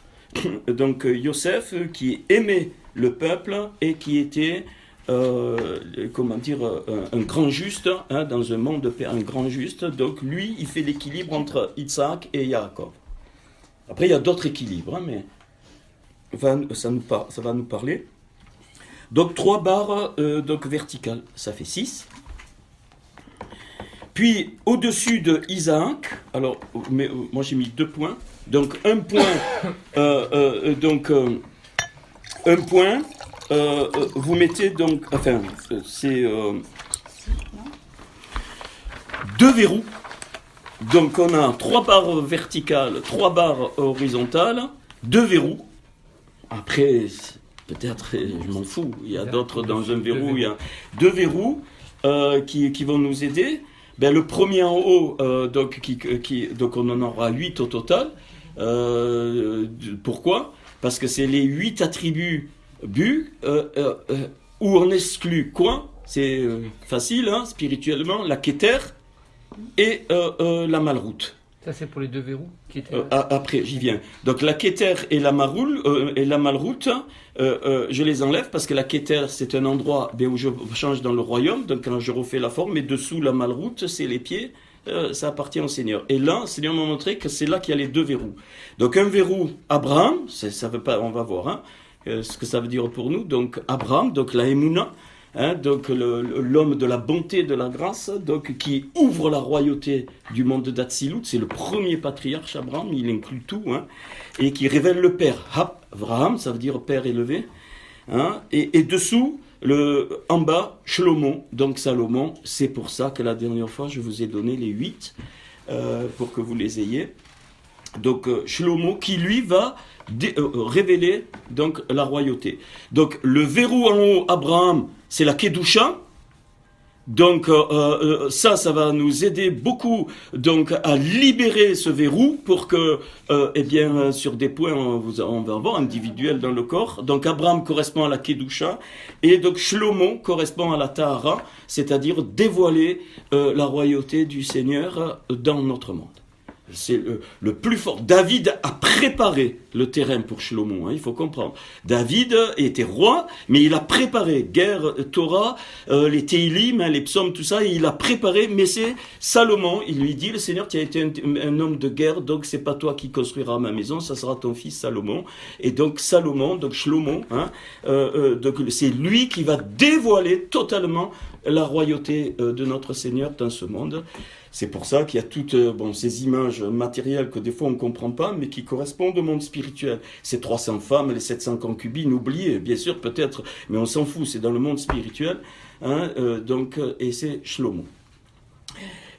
Donc Yosef qui aimait le peuple et qui était, comment dire, un grand juste, hein, dans un monde de paix, un grand juste. Donc lui, il fait l'équilibre entre Isaac et Yaakov. Après, il y a d'autres équilibres, hein, mais ça va nous parler. Donc 3 barres donc verticales, ça fait 6. Puis, au-dessus de Isaac, alors, moi j'ai mis 2 points. Donc, un point, vous mettez donc, enfin, c'est 2 verrous. Donc, on a 3 barres verticales, 3 barres horizontales, 2 verrous. Après, peut-être, je m'en fous, il y a d'autres dans un verrou, il y a 2 verrous qui vont nous aider. Ben, le premier en haut, donc on en aura 8 au total. Pourquoi ? Parce que c'est les 8 attributs bu où on exclut quoi ? C'est facile, hein, spirituellement, la Keter et la Malroute. Ça, c'est pour les 2 verrous qui étaient... Après, j'y viens. Donc, la Keter et la Malroute, je les enlève parce que la Keter, c'est un endroit où je change dans le royaume. Donc, quand je refais la forme, mais dessous la Malroute, c'est les pieds. Ça appartient au Seigneur. Et là, le Seigneur m'a montré que c'est là qu'il y a les 2 verrous. Donc, un verrou, Abraham, ça veut pas, on va voir, hein, ce que ça veut dire pour nous. Donc, Abraham, donc la Emouna, hein, donc l'homme de la bonté, de la grâce, donc qui ouvre la royauté du monde d'Atsilut, c'est le premier patriarche Abraham, il inclut tout, hein, et qui révèle le père. Abraham, ça veut dire père élevé, hein, et dessous, en bas, Shlomo, donc Salomon, c'est pour ça que la dernière fois je vous ai donné les 8 pour que vous les ayez. Donc Shlomo qui lui va révéler donc la royauté. Donc le verrou en haut, Abraham, c'est la Kedusha. Donc ça va nous aider beaucoup donc à libérer ce verrou pour que eh bien sur des points on va avoir individuels dans le corps. Donc Abraham correspond à la Kedusha et donc Shlomo correspond à la Tahara, c'est-à-dire dévoiler la royauté du Seigneur dans notre monde. C'est le plus fort. David a préparé le terrain pour Shlomo, hein, il faut comprendre. David était roi, mais il a préparé guerre, Torah, les Télim, hein, les psaumes, tout ça, il a préparé, mais c'est Salomon, il lui dit, le Seigneur, tu as été un homme de guerre, donc c'est pas toi qui construiras ma maison, ça sera ton fils Salomon. Et donc Salomon, donc Shlomo, hein, donc c'est lui qui va dévoiler totalement la royauté de notre Seigneur dans ce monde. C'est pour ça qu'il y a toutes ces images matérielles que des fois on ne comprend pas, mais qui correspondent au monde spirituel. Ces 300 femmes, les 700 concubines, oubliées, bien sûr, peut-être, mais on s'en fout, c'est dans le monde spirituel. Hein, et c'est Shlomo.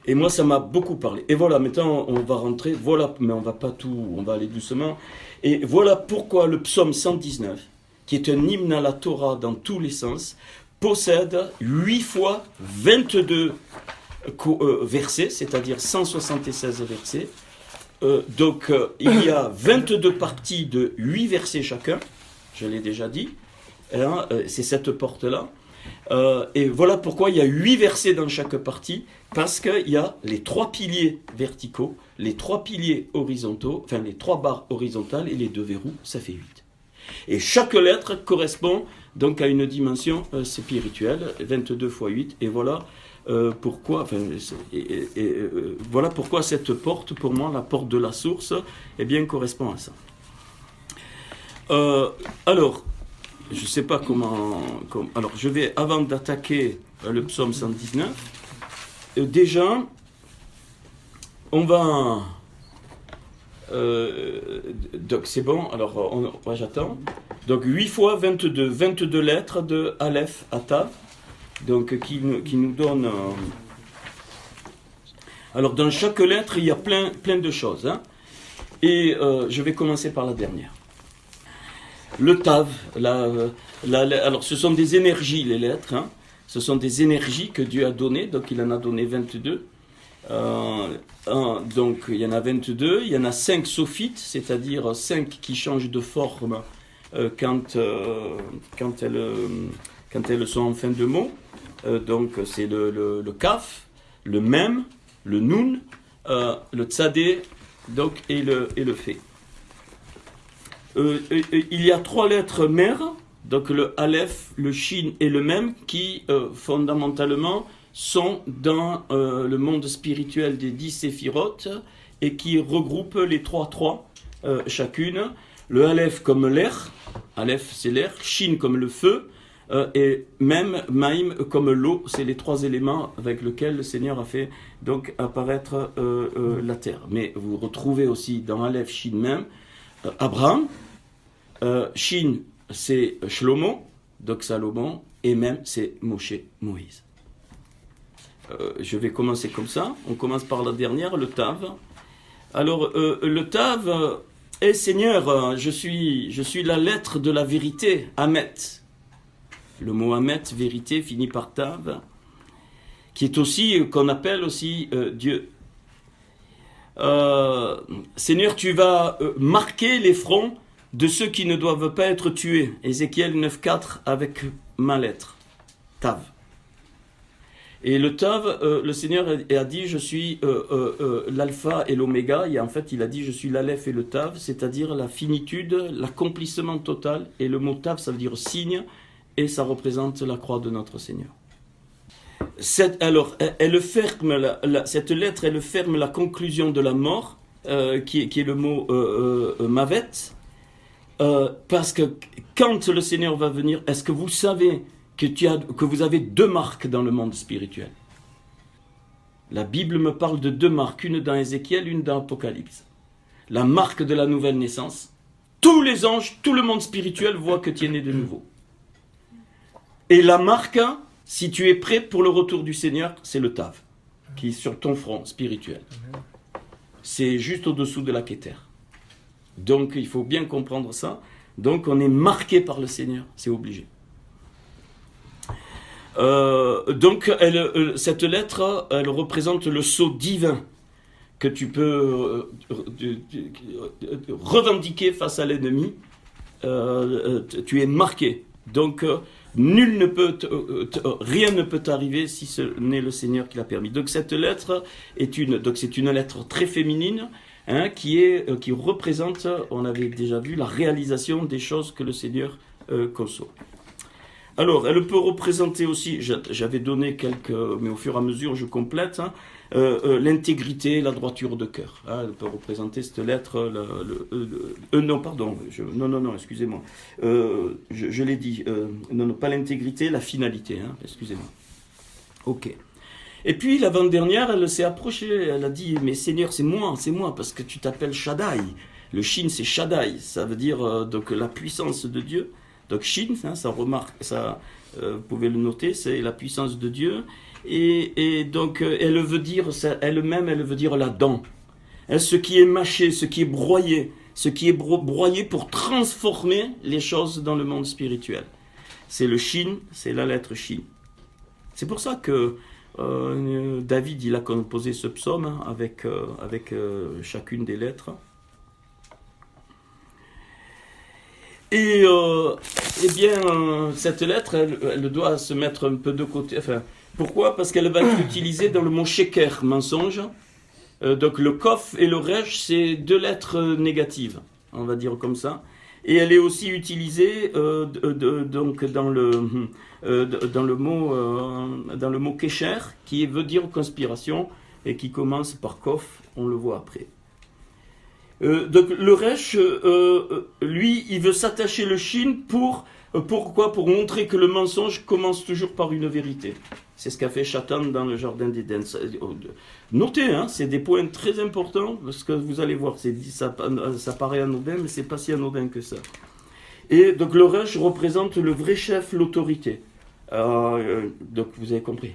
Et moi, ça m'a beaucoup parlé. Et voilà, maintenant, on va rentrer, voilà, mais on va pas tout, on va aller doucement. Et voilà pourquoi le psaume 119, qui est un hymne à la Torah dans tous les sens, possède 8 fois 22 versets, c'est-à-dire 176 versets. Il y a 22 parties de 8 versets chacun, je l'ai déjà dit, hein, c'est cette porte-là. Et voilà pourquoi il y a 8 versets dans chaque partie, parce qu'il y a les 3 piliers verticaux, les 3 piliers horizontaux, enfin les 3 barres horizontales et les 2 verrous, ça fait 8. Et chaque lettre correspond donc à une dimension spirituelle, 22 fois 8, et voilà pourquoi, voilà pourquoi cette porte, pour moi, la porte de la source, eh bien, correspond à ça. Alors, je ne sais pas comment... Alors, je vais, avant d'attaquer le psaume 119, déjà, on va... donc, c'est bon, alors, j'attends. Donc, 8 fois 22 lettres de Aleph à Tav. Donc, qui nous donne... Alors, dans chaque lettre, il y a plein de choses. Hein. Et je vais commencer par la dernière. Le Tav, alors ce sont des énergies, les lettres. Hein. Ce sont des énergies que Dieu a données. Donc, il en a donné 22. Donc, il y en a 22. Il y en a 5 sophites, c'est-à-dire 5 qui changent de forme quand elles sont en fin de mot. Donc c'est le kaf, le mem, le nun, le tzadé, donc et le fait. Il y a 3 lettres mères, donc le aleph, le shin et le mem, qui fondamentalement sont dans le monde spirituel des 10 séphirotes et qui regroupent les 3 chacune. Le aleph comme l'air, aleph c'est l'air, shin comme le feu, et même maïm comme l'eau, c'est les 3 éléments avec lesquels le Seigneur a fait donc apparaître la terre. Mais vous retrouvez aussi dans Aleph, Shin, Mem, Abraham, Shin c'est Shlomo, donc Salomon, et Mem c'est Moshe, Moïse. Je vais commencer comme ça. On commence par la dernière, le Tav. Alors le Tav est Seigneur, je suis la lettre de la vérité, Amet. Le mot Amet, vérité, finit par Tav, qui est aussi, qu'on appelle aussi Dieu. Seigneur, tu vas marquer les fronts de ceux qui ne doivent pas être tués. Ézéchiel 9,4 avec ma lettre, Tav. Et le Tav, le Seigneur a dit, je suis l'alpha et l'oméga, et en fait il a dit, je suis l'Aleph et le Tav, c'est-à-dire la finitude, l'accomplissement total, et le mot Tav, ça veut dire signe, et ça représente la croix de notre Seigneur. Alors, cette lettre, elle ferme la conclusion de la mort, qui est le mot Mavet, parce que quand le Seigneur va venir, est-ce que vous savez que vous avez 2 marques dans le monde spirituel. La Bible me parle de 2 marques, une dans Ézéchiel, une dans Apocalypse. La marque de la nouvelle naissance. Tous les anges, tout le monde spirituel voit que tu es né de nouveau. Et la marque, si tu es prêt pour le retour du Seigneur, c'est le Tav, qui est sur ton front spirituel. C'est juste au-dessous de la Kéter. Donc il faut bien comprendre ça. Donc on est marqué par le Seigneur, c'est obligé. Donc cette lettre, elle représente le sceau divin que tu peux revendiquer face à l'ennemi. Tu es marqué. Donc nul ne peut, rien ne peut t'arriver si ce n'est le Seigneur qui l'a permis. Donc cette lettre c'est une lettre très féminine, hein, qui représente, on avait déjà vu, la réalisation des choses que le Seigneur conçoit. Alors, elle peut représenter aussi, j'avais donné quelques, mais au fur et à mesure je complète, hein, l'intégrité, la droiture de cœur. Hein, elle peut représenter cette lettre, excusez-moi. Je l'ai dit, non, pas l'intégrité, la finalité, hein, excusez-moi. Ok. Et puis, l'avant-dernière, elle s'est approchée, elle a dit, mais Seigneur, c'est moi, parce que tu t'appelles Shaddai. Le Shin, c'est Shaddai, ça veut dire donc la puissance de Dieu. Donc Shin, hein, vous pouvez le noter, c'est la puissance de Dieu. Et donc elle veut dire, elle-même, elle veut dire la dent. Hein, ce qui est mâché, ce qui est broyé, broyé pour transformer les choses dans le monde spirituel. C'est le Shin, c'est la lettre Shin. C'est pour ça que David, il a composé ce psaume, hein, avec chacune des lettres. Et cette lettre, elle doit se mettre un peu de côté. Enfin, pourquoi ? Parce qu'elle va être utilisée dans le mot sheker, mensonge. Donc le kof et le resh, c'est 2 lettres négatives, on va dire comme ça. Et elle est aussi utilisée donc dans le mot kesher, qui veut dire conspiration et qui commence par kof. On le voit après. Donc le resh, lui, il veut s'attacher le shin pourquoi ? Pour montrer que le mensonge commence toujours par une vérité. C'est ce qu'a fait Satan dans le jardin d'Éden. Notez, hein, c'est des points très importants, parce que vous allez voir, ça paraît anodin, mais c'est pas si anodin que ça. Et donc le resh représente le vrai chef, l'autorité. Donc vous avez compris.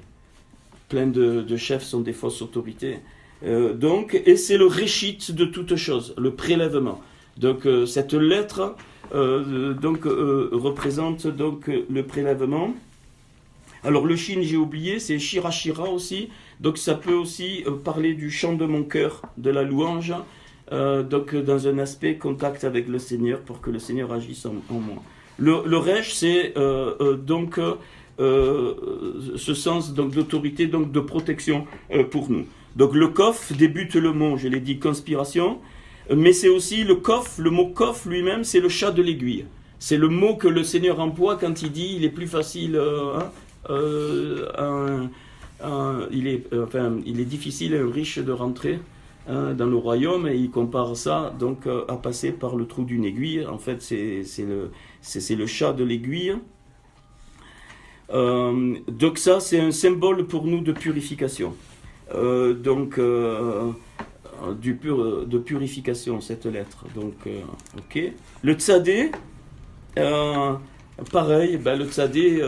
Plein de chefs sont des fausses autorités. Et c'est le réchit de toute chose, le prélèvement. Donc cette lettre représente donc le prélèvement. Alors le shin, j'ai oublié, c'est shirashira aussi. Donc ça peut aussi parler du chant de mon cœur, de la louange, donc dans un aspect contact avec le Seigneur pour que le Seigneur agisse en moi. Le resh, c'est ce sens donc d'autorité, donc de protection pour nous. Donc le kof débute le mot, je l'ai dit, conspiration, mais c'est aussi le kof, le mot kof lui-même, c'est le chat de l'aiguille. C'est le mot que le Seigneur emploie quand il dit il est plus facile, il est difficile à un riche de rentrer dans le royaume, et il compare ça donc à passer par le trou d'une aiguille. En fait, c'est le chat de l'aiguille. Donc ça, c'est un symbole pour nous de purification. De purification, cette lettre. Donc, ok. Le tzadé, pareil, le tzadé,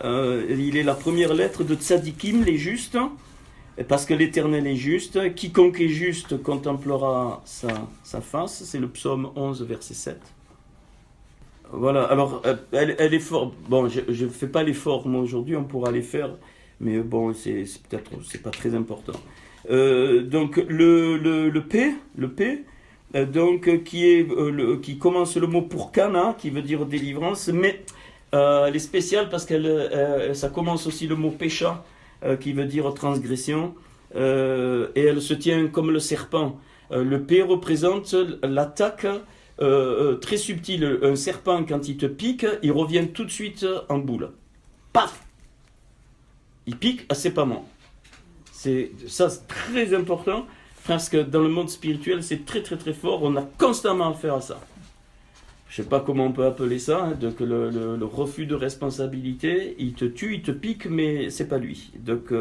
il est la première lettre de tzadikim, les justes, parce que l'Éternel est juste. Quiconque est juste contemplera sa face. C'est le psaume 11, verset 7. Voilà, alors, elle est forte. Bon, je ne fais pas l'effort, moi, aujourd'hui, on pourra les faire. Mais bon, c'est pas très important. Donc le P, donc qui commence le mot pour Kana, qui veut dire délivrance, mais elle est spéciale parce ça commence aussi le mot pécha, qui veut dire transgression, et elle se tient comme le serpent. Le P représente l'attaque très subtile. Un serpent, quand il te pique, il revient tout de suite en boule. Paf! Il pique assépamment. C'est très important, parce que dans le monde spirituel, c'est très très très fort. On a constamment affaire à ça. je ne sais pas comment on peut appeler ça, hein, donc le refus de responsabilité, il te tue, il te pique, mais c'est pas lui. Donc,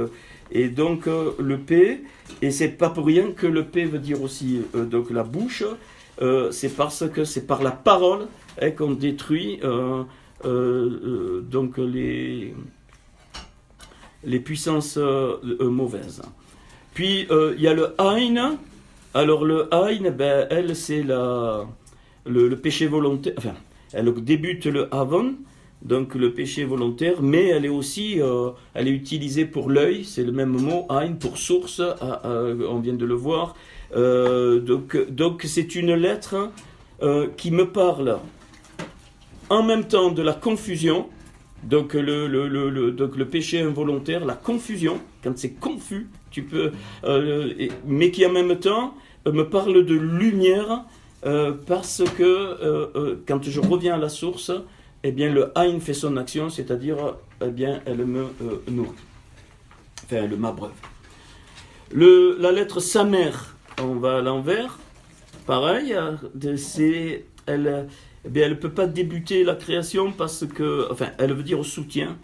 et donc le P, et c'est pas pour rien que le P veut dire aussi donc la bouche, c'est parce que c'est par la parole qu'on détruit donc les puissances mauvaises. Puis il y a le Ein. Alors le Ein, ben, elle c'est le péché volontaire, enfin, elle débute le Avon, donc le péché volontaire, mais elle est aussi, elle est utilisée pour l'œil, c'est le même mot, Ein, pour source, on vient de le voir. Donc c'est une lettre qui me parle en même temps de la confusion, donc le péché involontaire, la confusion, quand c'est confus, tu peux, mais qui en même temps me parle de lumière, parce que quand je reviens à la source, eh bien le Ein fait son action, c'est-à-dire eh bien elle me nourrit, enfin elle m'abreuve. La lettre Samer, on va à l'envers, pareil, elle ne peut pas débuter la création parce que, enfin elle veut dire soutien,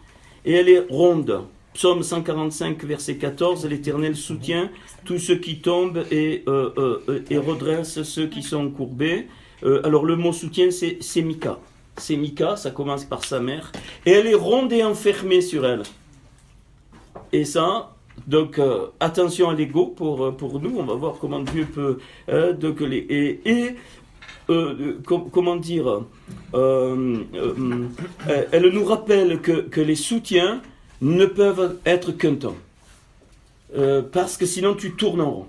et elle est ronde. Psaume 145, verset 14, l'Éternel soutient tous ceux qui tombent et redresse ceux qui sont courbés. Alors le mot soutien, c'est Mika. C'est Mika, ça commence par sa mère. Et elle est ronde et enfermée sur elle. Et ça, donc attention à l'ego pour nous, on va voir comment Dieu peut... comment dire elle nous rappelle que les soutiens ne peuvent être qu'un temps. Parce que sinon tu tournes en rond.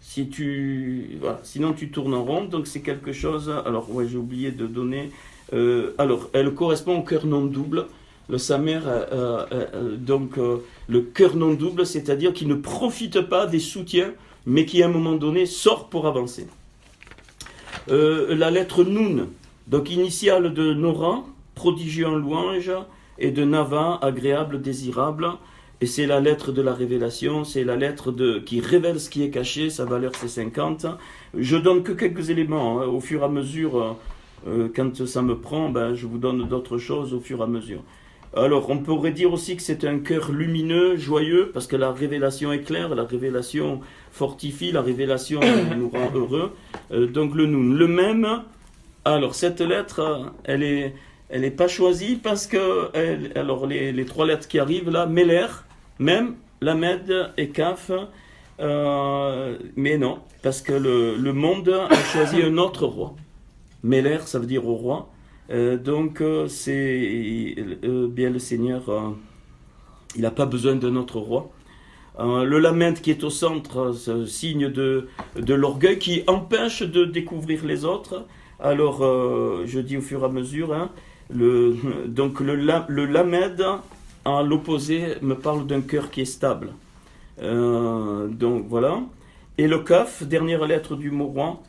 Sinon tu tournes en rond, donc c'est quelque chose... Alors, ouais, j'ai oublié de donner... alors, elle correspond au cœur non double. Le Samer, donc le cœur non double, c'est-à-dire qui ne profite pas des soutiens, mais qui à un moment donné sort pour avancer. La lettre Nun, donc initiale de Nora, prodigieux en louange, et de Nava, agréable, désirable, et c'est la lettre de la révélation, c'est la lettre qui révèle ce qui est caché, sa valeur c'est 50. Je donne que quelques éléments, hein, au fur et à mesure, quand ça me prend, ben, je vous donne d'autres choses au fur et à mesure. Alors on pourrait dire aussi que c'est un cœur lumineux, joyeux, parce que la révélation est claire, la révélation fortifie, la révélation nous rend heureux. Donc le Nun, le même, alors cette lettre, elle est pas choisie parce que alors les trois lettres qui arrivent là, Meler, même, Lamed et Kaf, mais non, parce que le monde a choisi un autre roi. Meler, ça veut dire au roi. Donc c'est bien le Seigneur, il n'a pas besoin d'un autre roi. Le Lamed qui est au centre, c'est signe de l'orgueil qui empêche de découvrir les autres. Alors je dis au fur et à mesure, hein, donc le Lamed, à l'opposé, me parle d'un cœur qui est stable. Donc voilà. Et le Kaf, dernière lettre du mot roi,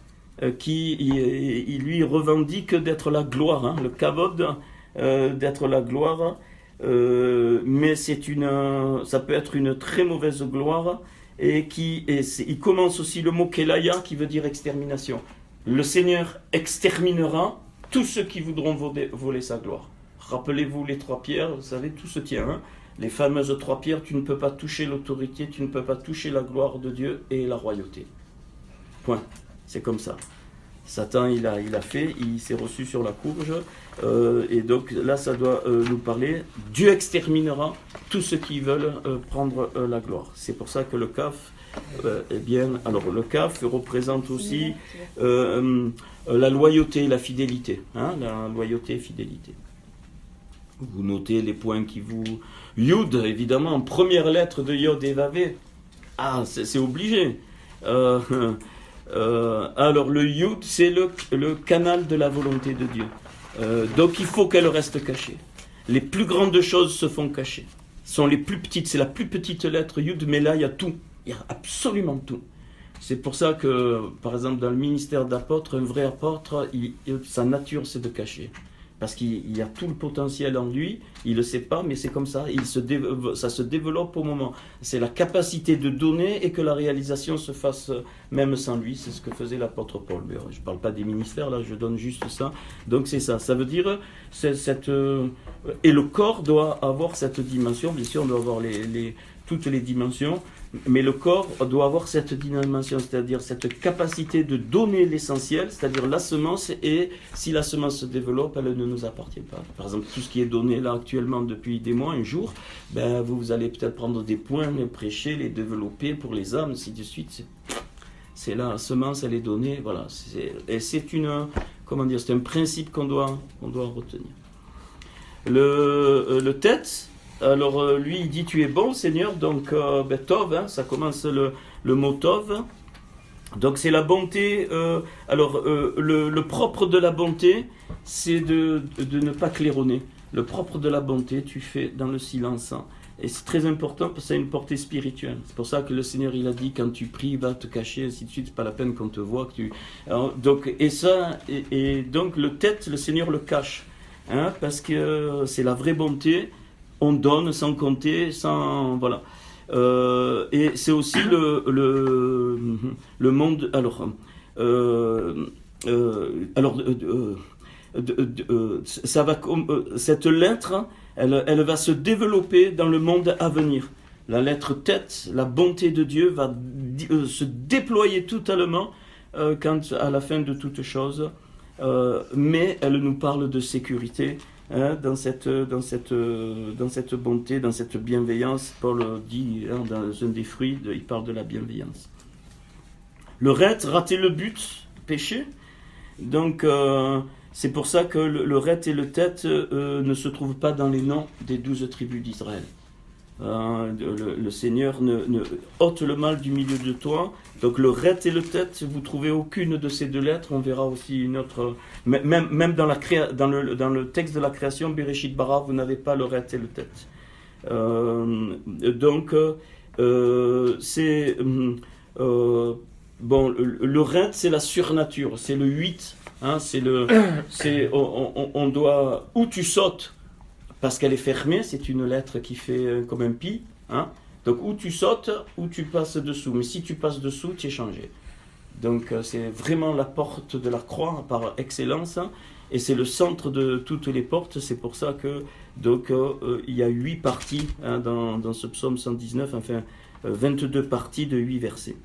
qui il lui revendique d'être la gloire, hein, le Kavod, d'être la gloire. Mais ça peut être une très mauvaise gloire. Et il commence aussi le mot Kelaya, qui veut dire extermination. Le Seigneur exterminera tous ceux qui voudront voler sa gloire. Rappelez-vous les trois pierres, vous savez, tout se tient. Hein. Les fameuses trois pierres, tu ne peux pas toucher l'autorité, tu ne peux pas toucher la gloire de Dieu et la royauté. Point. C'est comme ça. Satan, il a fait, il s'est reçu sur la courge. Et donc là, ça doit nous parler. Dieu exterminera tous ceux qui veulent prendre la gloire. C'est pour ça que le Kaf, eh bien, alors le Kaf représente aussi la loyauté, la fidélité. Hein, la loyauté et fidélité. Vous notez les points qui vous... Yud, évidemment, première lettre de Yod et Vavé. Ah, c'est obligé. Alors le Yud, c'est le canal de la volonté de Dieu. Donc il faut qu'elle reste cachée. Les plus grandes choses se font cacher. Sont les plus petites, c'est la plus petite lettre Yud, mais là il y a tout. Il y a absolument tout. C'est pour ça que, par exemple, dans le ministère d'apôtre, un vrai apôtre, sa nature c'est de cacher. parce qu'il y a tout le potentiel en lui, il ne le sait pas, mais c'est comme ça, ça se développe au moment. C'est la capacité de donner et que la réalisation se fasse même sans lui, c'est ce que faisait l'apôtre Paul. Mais je ne parle pas des ministères, là, je donne juste ça. Donc c'est ça, ça veut dire, et le corps doit avoir cette dimension, bien sûr, on doit avoir toutes les dimensions, mais le corps doit avoir cette dimension, c'est-à-dire cette capacité de donner l'essentiel, c'est-à-dire la semence, et si la semence se développe, elle ne nous appartient pas. Par exemple, tout ce qui est donné là actuellement depuis des mois, un jour, vous allez peut-être prendre des points, les prêcher, les développer pour les âmes, ainsi de suite. C'est la semence, elle est donnée, voilà. Et c'est c'est un principe qu'on doit retenir. Le tête. Alors lui il dit tu es bon Seigneur, donc Tov, ça commence le mot Tov, donc c'est la bonté. Le propre de la bonté c'est de ne pas claironner. Le propre de la bonté tu fais dans le silence, et c'est très important parce que ça a une portée spirituelle. C'est pour ça que le Seigneur il a dit quand tu pries va te cacher, ainsi de suite, c'est pas la peine qu'on te voit donc le tête le Seigneur le cache, parce que c'est la vraie bonté. On donne sans compter, sans voilà. Et c'est aussi le monde. Ça va cette lettre, elle va se développer dans le monde à venir. La lettre tête, la bonté de Dieu va se déployer totalement quand à la fin de toute chose. Mais elle nous parle de sécurité. Dans cette bonté, dans cette bienveillance, Paul dit dans un des fruits, il parle de la bienveillance. Le rater le but, péché. Donc c'est pour ça que le ret et le tête ne se trouvent pas dans les noms des 12 tribus d'Israël. Le Seigneur ne ôte le mal du milieu de toi. Donc le ret et le tête, vous trouvez aucune de ces deux lettres. On verra aussi une autre. Même dans le texte de la création, Bereshit bara, vous n'avez pas le ret et le tête. Le ret, c'est la surnature, c'est le 8. On doit, où tu sautes. Parce qu'elle est fermée, c'est une lettre qui fait comme un pi. Donc, ou tu sautes, ou tu passes dessous. Mais si tu passes dessous, tu es changé. Donc, c'est vraiment la porte de la croix par excellence. Et c'est le centre de toutes les portes. C'est pour ça que il y a 8 parties dans ce psaume 119. Enfin, 22 parties de 8 versets.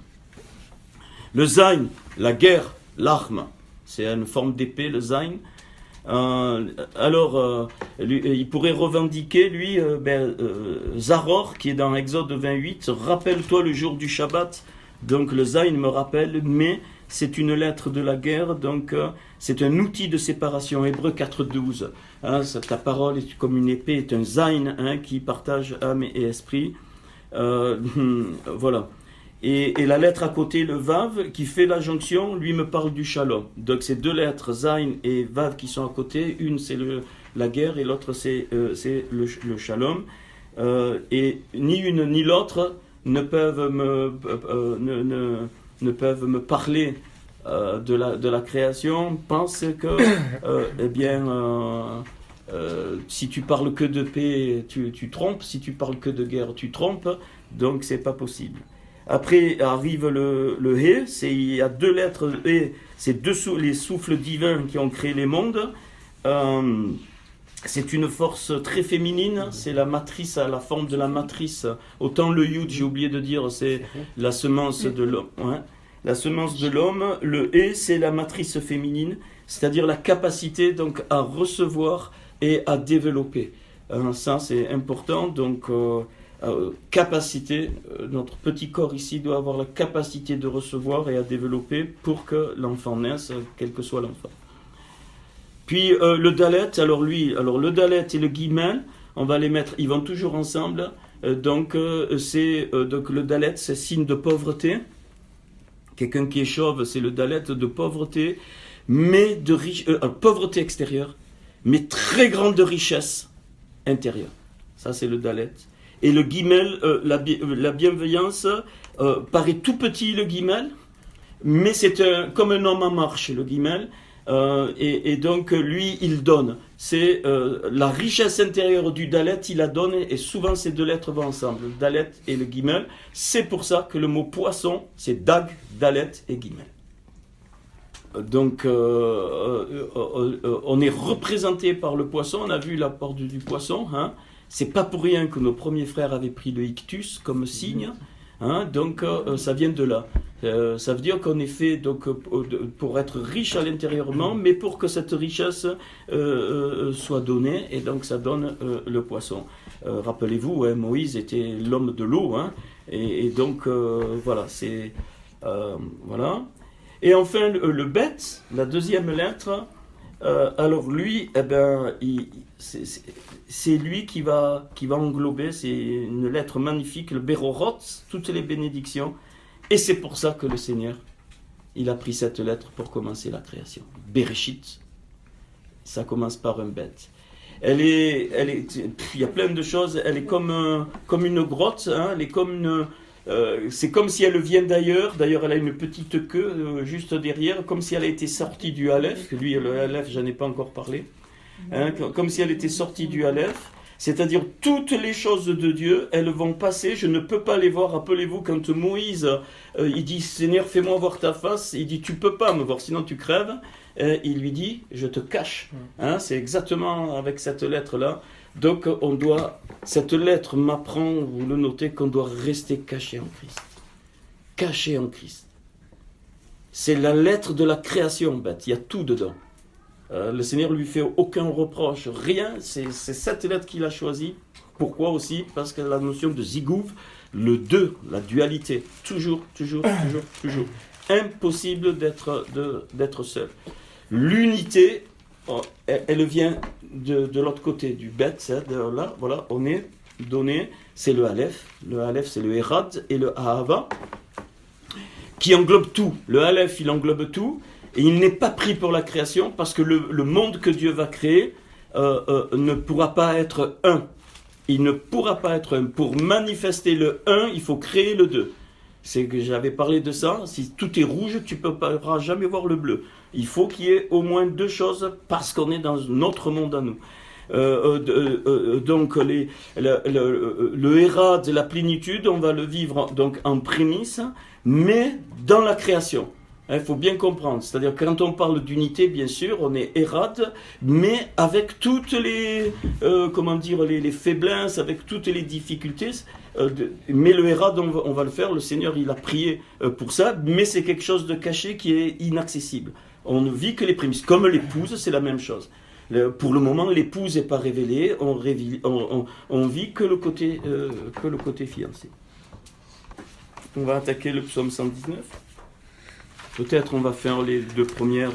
Le zayn, la guerre, l'arme. C'est une forme d'épée, le zayn. Il pourrait revendiquer, lui, Zaror, qui est dans Exode 28, rappelle-toi le jour du Shabbat. Donc le zayn me rappelle, mais c'est une lettre de la guerre, donc c'est un outil de séparation. Hébreux 4.12, ta parole est comme une épée, est un zayn qui partage âme et esprit. Voilà. Et la lettre à côté, le Vav, qui fait la jonction, lui me parle du Shalom. Donc ces deux lettres, Zayn et Vav, qui sont à côté, une c'est la guerre et l'autre c'est le Shalom. Et ni une ni l'autre ne peuvent me parler de la création. Pense que, si tu parles que de paix, tu trompes. Si tu parles que de guerre, tu trompes. Donc c'est pas possible. Après arrive le He, il y a deux lettres He, c'est les souffles divins qui ont créé les mondes. C'est une force très féminine, c'est la matrice, la forme de la matrice. Autant le Yud, j'ai oublié de dire, c'est la semence de l'homme. La semence de l'homme, le He, c'est la matrice féminine, c'est-à-dire la capacité donc à recevoir et à développer. Ça c'est important, donc capacité, notre petit corps ici doit avoir la capacité de recevoir et à développer pour que l'enfant naisse, quel que soit l'enfant. Puis le Dalet, le Dalet et le Gimel, on va les mettre, ils vont toujours ensemble. Donc le Dalet, c'est signe de pauvreté. Quelqu'un qui est chauve, c'est le Dalet de pauvreté, mais de pauvreté extérieure, mais très grande richesse intérieure. Ça, c'est le Dalet. Et le Gimel, la bienveillance, paraît tout petit, le Gimel, mais c'est comme un homme en marche, le Gimel. Et donc lui, il donne. C'est la richesse intérieure du Dalet, il la donne, et souvent ces deux lettres vont ensemble, le Dalet et le Gimel. C'est pour ça que le mot poisson, c'est Dag, Dalet et Gimel. Donc on est représenté par le poisson, on a vu l'apport du poisson, hein. C'est pas pour rien que nos premiers frères avaient pris le ictus comme signe, hein. Donc ça vient de là. Ça veut dire qu'on est fait donc, pour être riche à l'intérieurement, mais pour que cette richesse soit donnée, et donc ça donne le poisson. Rappelez-vous, hein, Moïse était l'homme de l'eau, hein, et donc voilà, c'est... voilà. Et enfin, le bet, la deuxième lettre, alors lui, eh ben, c'est lui qui va englober, c'est une lettre magnifique, le Berorot, toutes les bénédictions. Et c'est pour ça que le Seigneur, il a pris cette lettre pour commencer la création. Bereshit, ça commence par un bet. Il y a plein de choses, elle est comme une grotte, hein, elle est comme c'est comme si elle vient d'ailleurs. D'ailleurs, elle a une petite queue juste derrière, comme si elle était sortie du Aleph, que lui, le Aleph, j'en ai pas encore parlé. Hein, comme si elle était sortie du Aleph. C'est-à-dire, toutes les choses de Dieu, elles vont passer, je ne peux pas les voir. Rappelez-vous, quand Moïse, il dit, Seigneur, fais-moi voir ta face, il dit, tu peux pas me voir, sinon tu crèves. Il lui dit, je te cache. Hein, c'est exactement avec cette lettre-là. Donc, cette lettre m'apprend, vous le notez, qu'on doit rester caché en Christ. Caché en Christ. C'est la lettre de la création, bête. Il y a tout dedans. Le Seigneur lui fait aucun reproche, rien. C'est cette lettre qu'il a choisie. Pourquoi aussi? Parce que la notion de zigouv, le deux, la dualité. Toujours. Impossible d'être seul. L'unité, elle vient de l'autre côté du bet, là, voilà, on est donné, c'est le Aleph. Le Aleph, c'est le Erad et le Ahava, qui englobe tout. Le Aleph, il englobe tout, et il n'est pas pris pour la création, parce que le monde que Dieu va créer ne pourra pas être un. Il ne pourra pas être un. Pour manifester le un, il faut créer le deux. C'est que j'avais parlé de ça. Si tout est rouge, tu ne pourras jamais voir le bleu. Il faut qu'il y ait au moins deux choses parce qu'on est dans notre monde à nous. Donc le Hérad, la plénitude, on va le vivre donc en prémisse, mais dans la création. Il faut bien comprendre. C'est-à-dire quand on parle d'unité, bien sûr, on est Hérad, mais avec toutes les les faiblesses, avec toutes les difficultés. Mais le Hérad, on va le faire. Le Seigneur, il a prié pour ça, mais c'est quelque chose de caché qui est inaccessible. On ne vit que les prémices. Comme l'épouse, c'est la même chose. Pour le moment, l'épouse n'est pas révélée. On vit que le côté fiancé. On va attaquer le psaume 119. Peut-être on va faire les deux premières,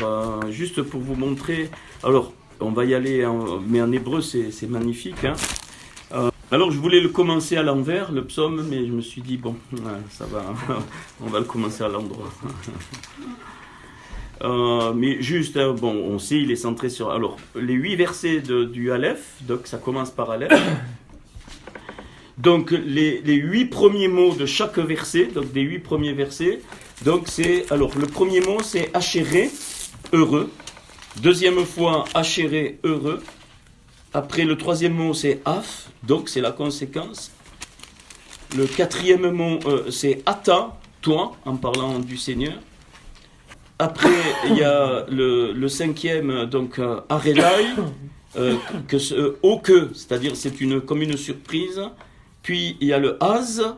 juste pour vous montrer. Alors, on va y aller, mais en hébreu, c'est magnifique. Hein. Alors, je voulais le commencer à l'envers, le psaume, mais je me suis dit, bon, ça va, on va le commencer à l'endroit. Mais juste, bon, on sait, il est centré sur... Alors, les 8 versets du Aleph, donc ça commence par Aleph. Donc, les 8 premiers mots de chaque verset, donc des 8 premiers versets, donc c'est... Alors, le premier mot, c'est Hachéré, heureux. Deuxième fois, Hachéré, heureux. Après, le troisième mot, c'est Af, donc c'est la conséquence. Le quatrième mot, c'est Ata, toi, en parlant du Seigneur. Après, il y a le cinquième, donc Arelai, c'est-à-dire c'est comme une surprise. Puis il y a le Az,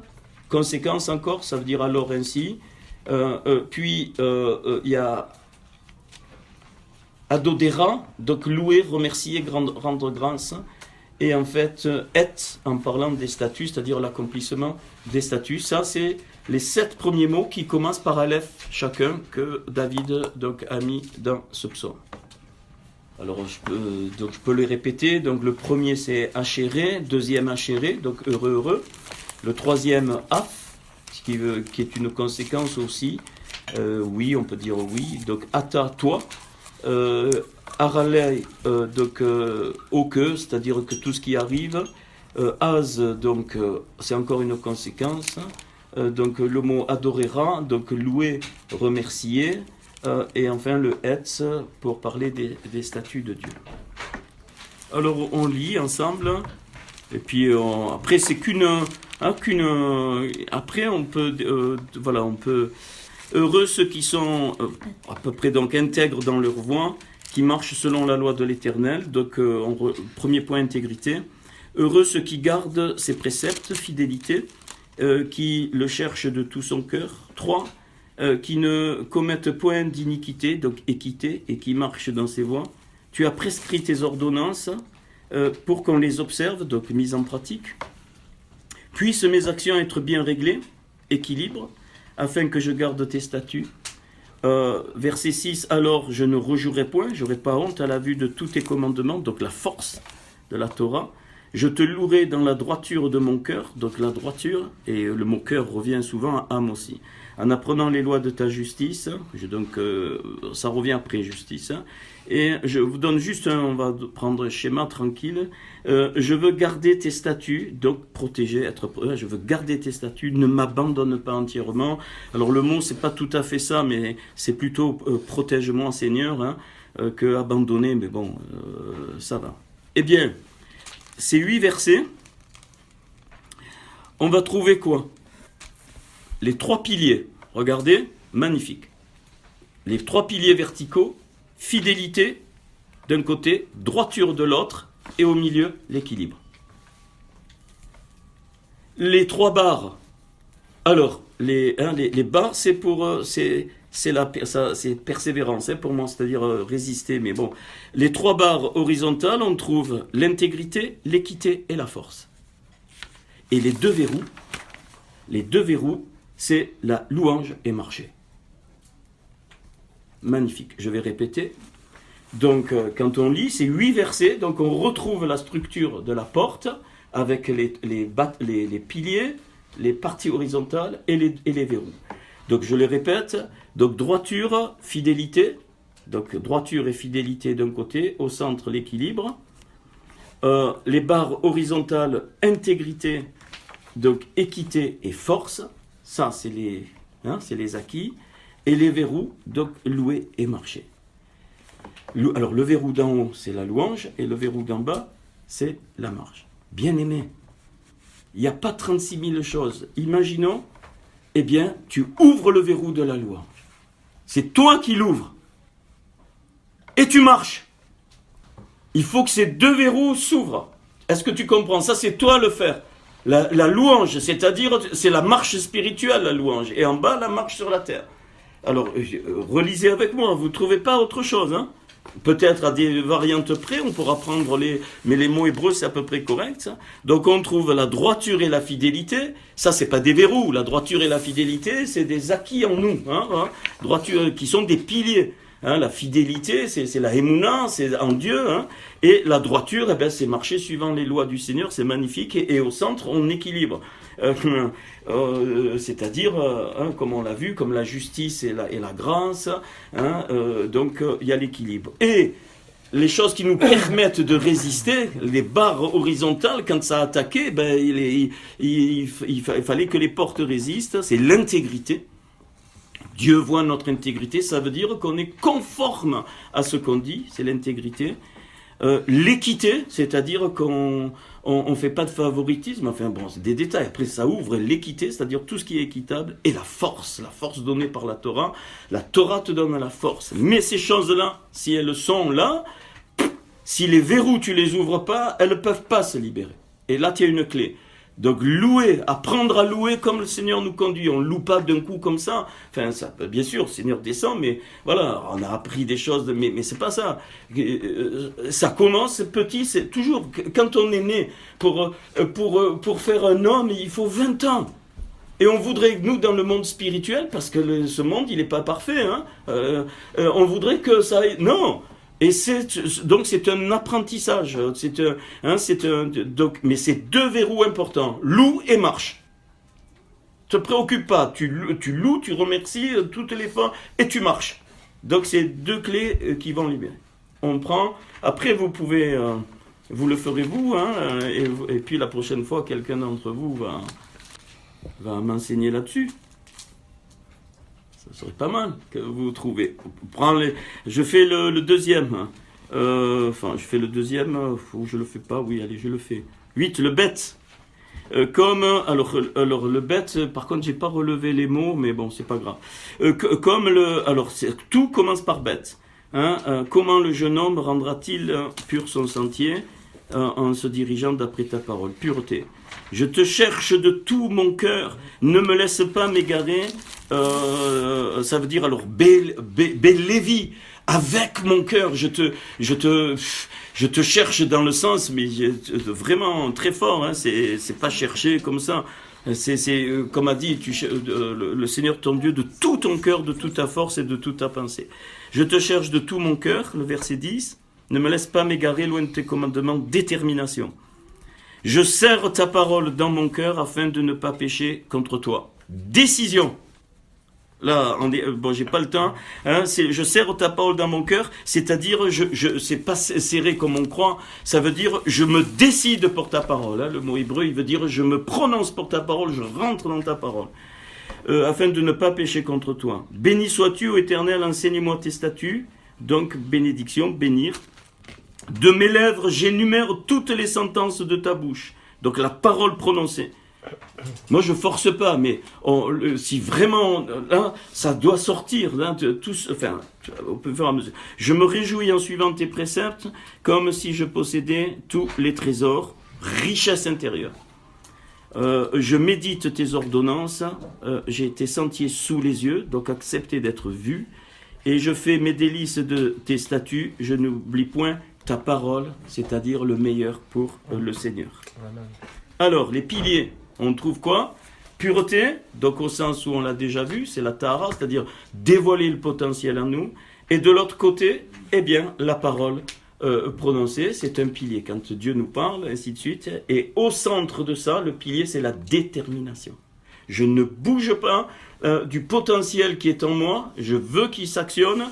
conséquence encore, ça veut dire alors ainsi. Puis il y a Adodera, donc louer, remercier, rendre grâce. Et en fait, Et, en parlant des statuts, c'est-à-dire l'accomplissement des statuts. Ça, c'est les 7 premiers mots qui commencent par Aleph chacun, que David donc, a mis dans ce psaume. Alors, je peux les répéter. Donc, le premier, c'est Hachéré, deuxième Hachéré, donc heureux. Le troisième, Af, qui est une conséquence aussi. Oui, on peut dire oui. Donc, Ata, toi. Aralei, donc au que, c'est-à-dire que tout ce qui arrive. Az, donc c'est encore une conséquence. Donc le mot adorera, donc louer, remercier. et enfin le Etz pour parler des statuts de Dieu. Alors on lit ensemble, et puis après c'est après on peut, on peut, heureux ceux qui sont à peu près donc intègres dans leur voie, qui marchent selon la loi de l'Éternel. Donc premier point, intégrité. Heureux ceux qui gardent ses préceptes, fidélité, qui le cherchent de tout son cœur. 3. Qui ne commettent point d'iniquité, donc équité, et qui marchent dans ses voies. Tu as prescrit tes ordonnances pour qu'on les observe, donc mise en pratique. Puissent mes actions être bien réglées, équilibre, afin que je garde tes statuts. Verset 6, alors je ne rejouerai point, j'aurai pas honte à la vue de tous tes commandements, donc la force de la Torah. Je te louerai dans la droiture de mon cœur, donc la droiture, et le mot cœur revient souvent à âme aussi. En apprenant les lois de ta justice, ça revient après justice, et je vous donne juste on va prendre un schéma tranquille. Je veux garder tes statuts, donc protéger, je veux garder tes statuts, ne m'abandonne pas entièrement. Alors le mot c'est pas tout à fait ça, mais c'est plutôt protège-moi Seigneur, que abandonner, mais bon, ça va. Eh bien, ces 8 versets, on va trouver quoi? Les 3 piliers, regardez, magnifique. Les 3 piliers verticaux, fidélité d'un côté, droiture de l'autre, et au milieu, l'équilibre. Les 3 barres, alors, les barres, c'est pour, c'est persévérance, pour moi, c'est-à-dire résister, mais bon. Les 3 barres horizontales, on trouve l'intégrité, l'équité et la force. Et les 2 verrous, c'est la louange et marcher. Magnifique. Je vais répéter. Donc, quand on lit, c'est 8 versets. Donc, on retrouve la structure de la porte avec les piliers, les parties horizontales et les verrous. Donc, je les répète. Donc, droiture, fidélité. Donc, droiture et fidélité d'un côté. Au centre, l'équilibre. Les barres horizontales, intégrité, donc équité et force. Ça, c'est les acquis. Et les verrous, donc louer et marcher. Alors, le verrou d'en haut, c'est la louange, et le verrou d'en bas, c'est la marche. Bien aimé, il n'y a pas 36 000 choses. Imaginons, eh bien, tu ouvres le verrou de la louange. C'est toi qui l'ouvres. Et tu marches. Il faut que ces 2 verrous s'ouvrent. Est-ce que tu comprends? Ça, c'est toi le faire. La louange, c'est-à-dire, c'est la marche spirituelle, la louange. Et en bas, la marche sur la terre. Alors, relisez avec moi, vous ne trouvez pas autre chose, hein? Peut-être à des variantes près, on pourra prendre mais les mots hébreux, c'est à peu près correct, ça. Donc, on trouve la droiture et la fidélité. Ça, c'est pas des verrous. La droiture et la fidélité, c'est des acquis en nous, hein. Droiture, qui sont des piliers. Hein, la fidélité, c'est la émouna, c'est en Dieu, hein, et la droiture, eh ben, c'est marcher suivant les lois du Seigneur, c'est magnifique, et au centre, on équilibre. C'est-à-dire, comme on l'a vu, comme la justice et la grâce, hein, donc il y a l'équilibre. Et les choses qui nous permettent de résister, les barres horizontales, quand ça a attaqué, ben, il fallait que les portes résistent, c'est l'intégrité. Dieu voit notre intégrité, ça veut dire qu'on est conforme à ce qu'on dit, c'est l'intégrité. L'équité, c'est-à-dire qu'on ne fait pas de favoritisme, enfin bon, c'est des détails, après ça ouvre l'équité, c'est-à-dire tout ce qui est équitable, et la force donnée par la Torah te donne la force. Mais ces choses-là, si elles sont là, si les verrous tu les ouvres pas, elles ne peuvent pas se libérer. Et là, tu as une clé. Donc louer, apprendre à louer comme le Seigneur nous conduit. On ne loue pas d'un coup comme ça. Enfin, ça, bien sûr, le Seigneur descend, mais voilà, on a appris des choses, mais c'est pas ça. Ça commence petit, c'est toujours, quand on est né, pour faire un homme, il faut 20 ans. Et on voudrait, nous, dans le monde spirituel, parce que ce monde, il n'est pas parfait, hein, on voudrait que ça aille... Non. Et donc c'est un apprentissage, mais c'est 2 verrous importants, loue et marche. Ne te préoccupe pas, tu loues, tu remercies toutes les fois et tu marches. Donc c'est 2 clés qui vont libérer. On prend, après vous pouvez, vous le ferez vous, hein, et puis la prochaine fois quelqu'un d'entre vous va m'enseigner là-dessus. Ça Ça serait pas mal que vous trouvez. Je fais le deuxième. Hein. Je fais le deuxième. Ou je le fais pas. Oui, allez, je le fais. 8, le bête. Alors le bête, par contre, j'ai pas relevé les mots, mais bon, c'est pas grave. Tout commence par bête. Hein, comment le jeune homme rendra-t-il pur son sentier en se dirigeant d'après ta parole? Pureté. Je te cherche de tout mon cœur, ne me laisse pas m'égarer. Ça veut dire alors Lévi, avec mon cœur, je te cherche dans le sens, mais vraiment très fort. Hein, c'est pas chercher comme ça. C'est comme a dit le Seigneur ton Dieu, de tout ton cœur, de toute ta force et de toute ta pensée. Je te cherche de tout mon cœur, le verset 10. Ne me laisse pas m'égarer loin de tes commandements, détermination. Je serre ta parole dans mon cœur afin de ne pas pécher contre toi. Décision. Là, j'ai pas le temps. Hein, je serre ta parole dans mon cœur, c'est-à-dire, c'est pas serré comme on croit. Ça veut dire, je me décide pour ta parole. Hein, le mot hébreu, il veut dire, je me prononce pour ta parole, je rentre dans ta parole. Afin de ne pas pécher contre toi. Béni sois-tu, ô Éternel, enseigne-moi tes statuts. Donc, bénédiction, bénir. De mes lèvres, j'énumère toutes les sentences de ta bouche. Donc, la parole prononcée. Moi, je force pas, mais si vraiment, là, ça doit sortir. Là, on peut faire à mesure. Je me réjouis en suivant tes préceptes, comme si je possédais tous les trésors, richesse intérieure. Je médite tes ordonnances, j'ai tes sentiers sous les yeux, donc accepter d'être vu, et je fais mes délices de tes statuts, je n'oublie point ta parole, c'est-à-dire le meilleur pour le Seigneur. Alors, les piliers, on trouve quoi? Pureté, donc au sens où on l'a déjà vu, c'est la tahara, c'est-à-dire dévoiler le potentiel en nous, et de l'autre côté, eh bien, la parole prononcée, c'est un pilier. Quand Dieu nous parle, ainsi de suite, et au centre de ça, le pilier, c'est la détermination. Je ne bouge pas du potentiel qui est en moi, je veux qu'il s'actionne,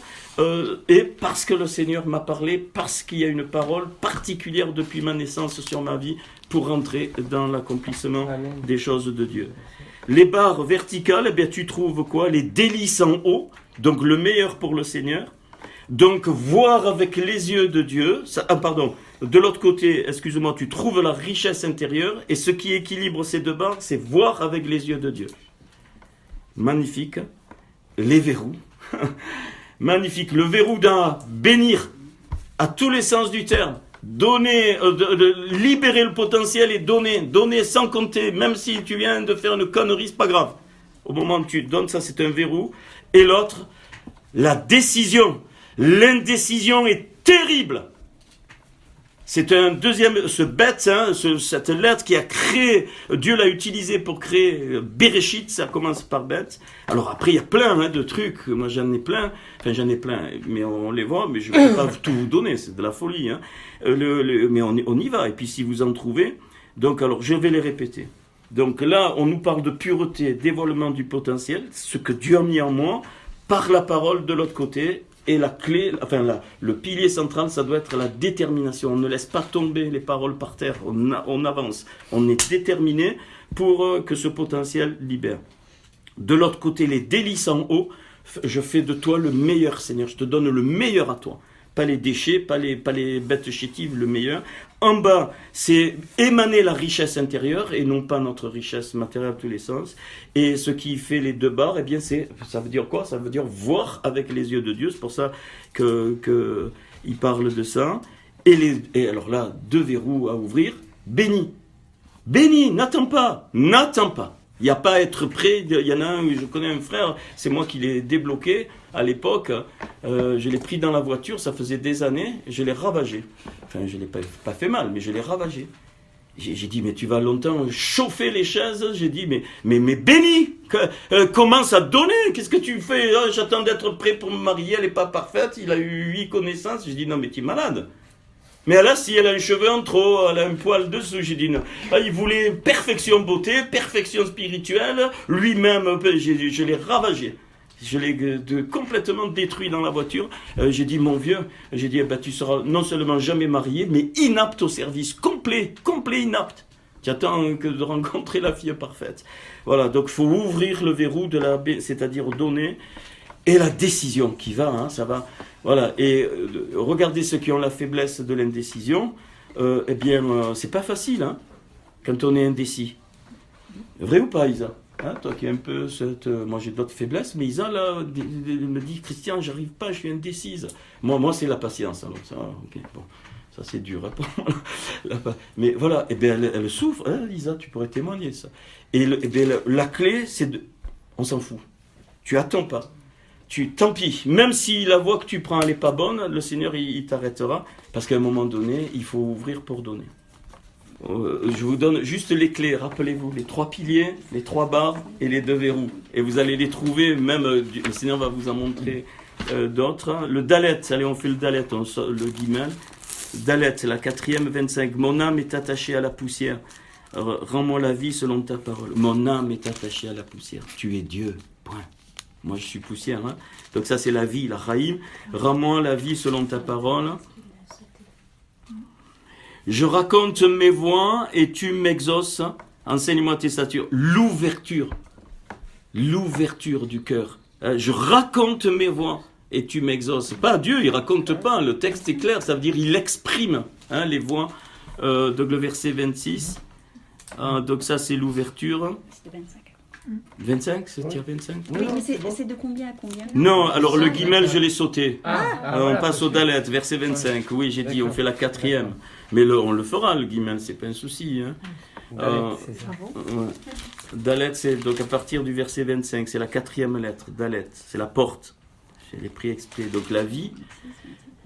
et parce que le Seigneur m'a parlé, parce qu'il y a une parole particulière depuis ma naissance sur ma vie, pour rentrer dans l'accomplissement des choses de Dieu. Les barres verticales, eh bien, tu trouves quoi? Les délices en haut, donc le meilleur pour le Seigneur. Donc voir avec les yeux de Dieu, de l'autre côté, excuse-moi, tu trouves la richesse intérieure, et ce qui équilibre ces deux barres, c'est voir avec les yeux de Dieu. Magnifique. Les verrous. Magnifique. Le verrou d'un bénir à tous les sens du terme. Donner, libérer le potentiel et donner sans compter, même si tu viens de faire une connerie, c'est pas grave. Au moment où tu donnes, ça c'est un verrou. Et l'autre, la décision. L'indécision est terrible. C'est un deuxième, ce bête, hein, cette lettre qui a créé, Dieu l'a utilisé pour créer Bereshit, ça commence par bête. Alors après, il y a plein de trucs, moi j'en ai plein, mais on les voit, mais je ne peux pas tout vous donner, c'est de la folie. Hein. Mais on y va, et puis si vous en trouvez, donc alors je vais les répéter. Donc là, on nous parle de pureté, dévoilement du potentiel, ce que Dieu a mis en moi, par la parole de l'autre côté. Et la clé, le pilier central, ça doit être la détermination. On ne laisse pas tomber les paroles par terre, on avance. On est déterminé pour que ce potentiel libère. De l'autre côté, les délices en haut, je fais de toi le meilleur, Seigneur. Je te donne le meilleur à toi. Pas les déchets, pas les bêtes chétives, le meilleur. En bas, c'est émaner la richesse intérieure et non pas notre richesse matérielle à tous les sens. Et ce qui fait les deux barres, eh bien, ça veut dire quoi? Ça veut dire voir avec les yeux de Dieu. C'est pour ça qu'il parle de ça. Et alors là, deux verrous à ouvrir. Béni. Béni, n'attends pas. Il n'y a pas à être prêt. Il y en a un, je connais un frère, c'est moi qui l'ai débloqué à l'époque. Je l'ai pris dans la voiture, ça faisait des années, je l'ai ravagé. Enfin, je ne l'ai pas fait mal, mais je l'ai ravagé. J'ai dit, mais tu vas longtemps chauffer les chaises. J'ai dit, mais béni, commence à donner. Qu'est-ce que tu fais? J'attends d'être prêt pour me marier, elle n'est pas parfaite. Il a eu 8 connaissances. J'ai dit, non, mais tu es malade. Mais là, si elle a un cheveu en trop, elle a un poil dessous, j'ai dit non. Là, il voulait perfection beauté, perfection spirituelle, lui-même, je l'ai ravagé. Je l'ai complètement détruit dans la voiture. J'ai dit, mon vieux, tu seras non seulement jamais marié, mais inapte au service, complet inapte. Tu attends que de rencontrer la fille parfaite. Voilà, donc il faut ouvrir le verrou de c'est-à-dire donner, et la décision qui va, hein, ça va. Voilà, et regardez ceux qui ont la faiblesse de l'indécision, eh bien, c'est pas facile, hein, quand on est indécis. Vrai ou pas, Isa? Hein, toi qui es un peu moi j'ai d'autres faiblesses, mais Isa là me dit Christian, j'arrive pas, je suis indécise. Moi c'est la patience, alors ça, ok, bon. Ça, c'est dur. Hein, mais voilà, eh bien, elle souffre. Hein, Lisa, tu pourrais témoigner ça. Et eh bien, la clé, c'est de... On s'en fout. Tu attends pas. Tant pis. Même si la voie que tu prends, elle n'est pas bonne, le Seigneur, il t'arrêtera. Parce qu'à un moment donné, il faut ouvrir pour donner. Je vous donne juste les clés. Rappelez-vous, les 3 piliers, les 3 barres et les 2 verrous. Et vous allez les trouver, même, le Seigneur va vous en montrer d'autres. Hein. Le dalet, allez, on fait le dalet, le guimel. Dalet, la 4e, 25. Mon âme est attachée à la poussière. Rends-moi la vie selon ta parole. Mon âme est attachée à la poussière. Tu es Dieu. Point. Moi, je suis poussière. Hein. Donc ça, c'est la vie, la raïm. Rends-moi la vie selon ta parole. Je raconte mes voies et tu m'exauces. Enseigne-moi tes statuts. L'ouverture du cœur. Je raconte mes voies. Et tu m'exauces. Pas Dieu, il raconte pas, le texte est clair, ça veut dire il exprime les voix. Donc le verset 26, donc ça c'est l'ouverture. C'est de 25. 25, c'est 25 Oui, mais c'est de combien à combien là? Non, alors le guimel je l'ai sauté. on On passe au dalet, verset 25. Oui, j'ai dit, on fait la 4e. Mais on le fera, le guimel, c'est pas un souci. Hein. c'est ça. Dalet, c'est donc à partir du verset 25, c'est la 4e lettre, dalet, c'est la porte. Je l'ai pris exprès. Donc la vie.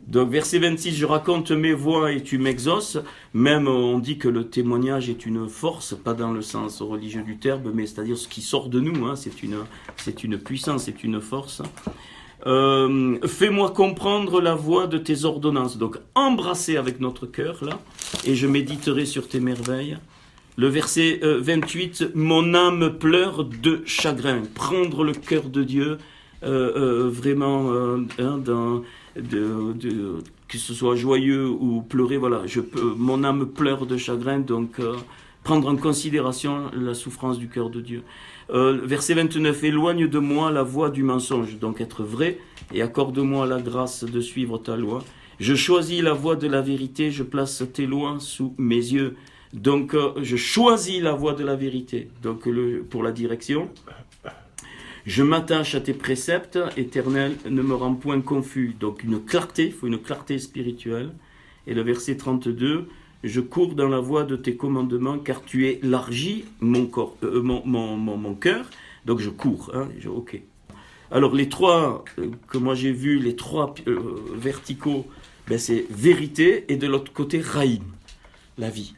Donc verset 26, je raconte mes voies et tu m'exauces. Même on dit que le témoignage est une force, pas dans le sens religieux du terme, mais c'est-à-dire ce qui sort de nous. Hein, c'est une puissance, c'est une force. Fais-moi comprendre la voie de tes ordonnances. Donc embrasser avec notre cœur là, et je méditerai sur tes merveilles. Le verset 28, mon âme pleure de chagrin. Prendre le cœur de Dieu. Vraiment que ce soit joyeux ou pleurer, voilà, mon âme pleure de chagrin, donc prendre en considération la souffrance du cœur de Dieu. Verset 29, éloigne de moi la voie du mensonge, donc être vrai, et accorde-moi la grâce de suivre ta loi. Je choisis la voie de la vérité, je place tes lois sous mes yeux. Donc je choisis la voie de la vérité, donc pour la direction. Je m'attache à tes préceptes, Éternel, ne me rends point confus. Donc il faut une clarté spirituelle. Et le verset 32, je cours dans la voie de tes commandements, car tu élargis mon cœur. Donc je cours. Hein, ok. Alors les 3 que moi j'ai vus, les 3 verticaux, ben, c'est vérité et de l'autre côté raïm, la vie.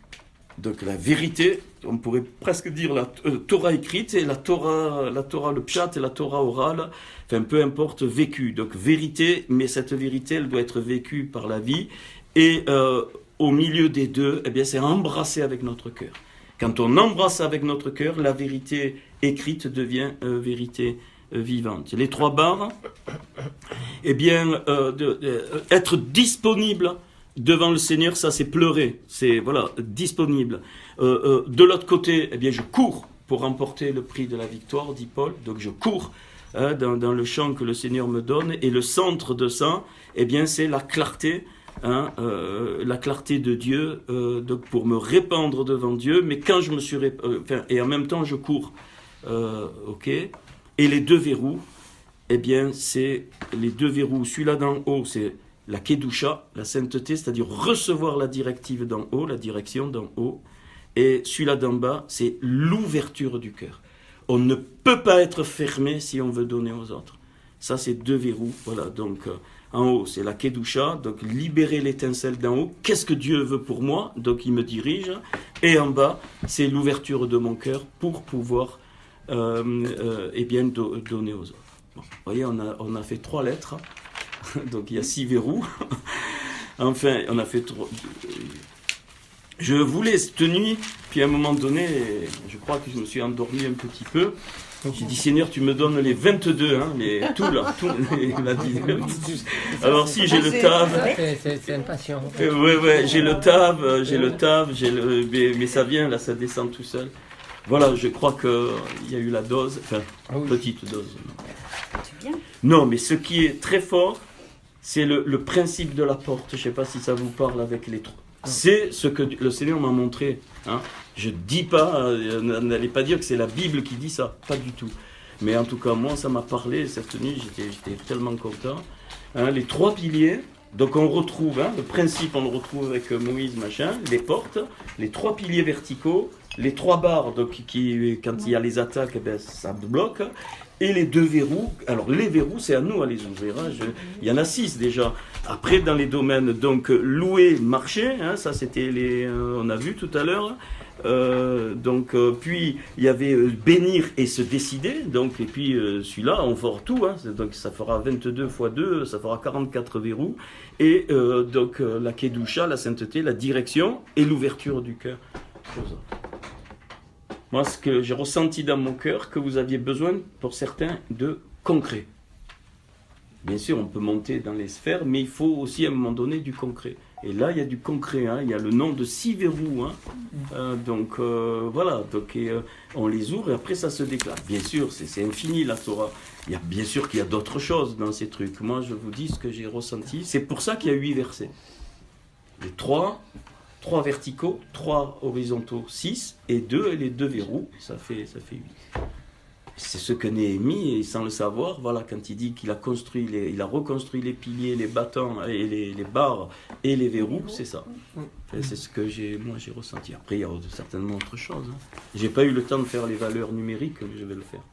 Donc la vérité, on pourrait presque dire la Torah écrite et la Torah, le pshat et la Torah orale, enfin peu importe, vécue. Donc vérité, mais cette vérité, elle doit être vécue par la vie. Et au milieu des deux, eh bien, c'est embrasser avec notre cœur. Quand on embrasse avec notre cœur, la vérité écrite devient vérité vivante. Les 3 barres, eh bien, être disponible devant le Seigneur, ça c'est pleurer, c'est voilà, disponible. De l'autre côté, eh bien, je cours pour remporter le prix de la victoire, dit Paul. Donc je cours dans le champ que le Seigneur me donne. Et le centre de ça, eh bien, c'est la clarté, la clarté de Dieu, donc pour me répandre devant Dieu. Mais quand je me suis et en même temps je cours, ok. Et les 2 verrous, eh bien, c'est les 2 verrous. Celui-là d'en haut, c'est la Kedusha, la sainteté, c'est-à-dire recevoir la directive d'en haut, la direction d'en haut. Et celui-là d'en bas, c'est l'ouverture du cœur. On ne peut pas être fermé si on veut donner aux autres. Ça, c'est 2 verrous. Voilà, donc en haut, c'est la Kedusha, donc libérer l'étincelle d'en haut. Qu'est-ce que Dieu veut pour moi? Donc il me dirige. Et en bas, c'est l'ouverture de mon cœur pour pouvoir eh bien, donner aux autres. Bon, vous voyez, on a fait 3 lettres. Donc il y a 6 verrous. Enfin, on a fait 3. Je voulais cette nuit, puis à un moment donné, je crois que je me suis endormi un petit peu. J'ai dit, Seigneur, tu me donnes les 22, hein, tout là, tout. Il m'a dit. Alors si j'ai le tave. C'est impatient. J'ai le tave, mais ça vient, là, ça descend tout seul. Voilà, je crois qu'il y a eu la dose, enfin, petite dose. C'est bien. Non, mais ce qui est très fort, c'est le principe de la porte. Je ne sais pas si ça vous parle avec les trois. C'est ce que le Seigneur m'a montré. Hein. Je ne dis pas, n'allez pas dire que c'est la Bible qui dit ça, pas du tout. Mais en tout cas, moi, ça m'a parlé cette nuit, j'étais tellement content. Hein, les 3 piliers, donc on retrouve, le principe, on le retrouve avec Moïse, les portes, les 3 piliers verticaux, les 3 barres, donc, qui, quand il y a les attaques, ça bloque. Et les 2 verrous, alors les verrous, c'est à nous à les ouvrir. Hein. Il y en a 6 déjà. Après, dans les domaines, donc louer, marcher, ça c'était on a vu tout à l'heure. Puis il y avait bénir et se décider. Donc, et puis celui-là, on fera tout. Donc ça fera 22 x 2, ça fera 44 verrous. Et la kedusha, la sainteté, la direction et l'ouverture du cœur aux autres. Moi, ce que j'ai ressenti dans mon cœur, que vous aviez besoin, pour certains, de concret. Bien sûr, on peut monter dans les sphères, mais il faut aussi à un moment donné du concret. Et là, il y a du concret. Il y a le nom de 6 verrous. Voilà. Donc, on les ouvre et après, ça se déclare. Bien sûr, c'est infini la Torah. Bien sûr qu'il y a d'autres choses dans ces trucs. Moi, je vous dis ce que j'ai ressenti. C'est pour ça qu'il y a 8 versets. Les 3 verticaux, 3 horizontaux, 6, et 2, et les 2 verrous, ça fait 8. C'est ce que Néhémie, et sans le savoir, voilà, quand il dit qu'il a reconstruit les piliers, les battants, et les barres, et les verrous, c'est ça. C'est ce que j'ai ressenti. Après, il y a certainement autre chose. J'ai pas eu le temps de faire les valeurs numériques, mais je vais le faire.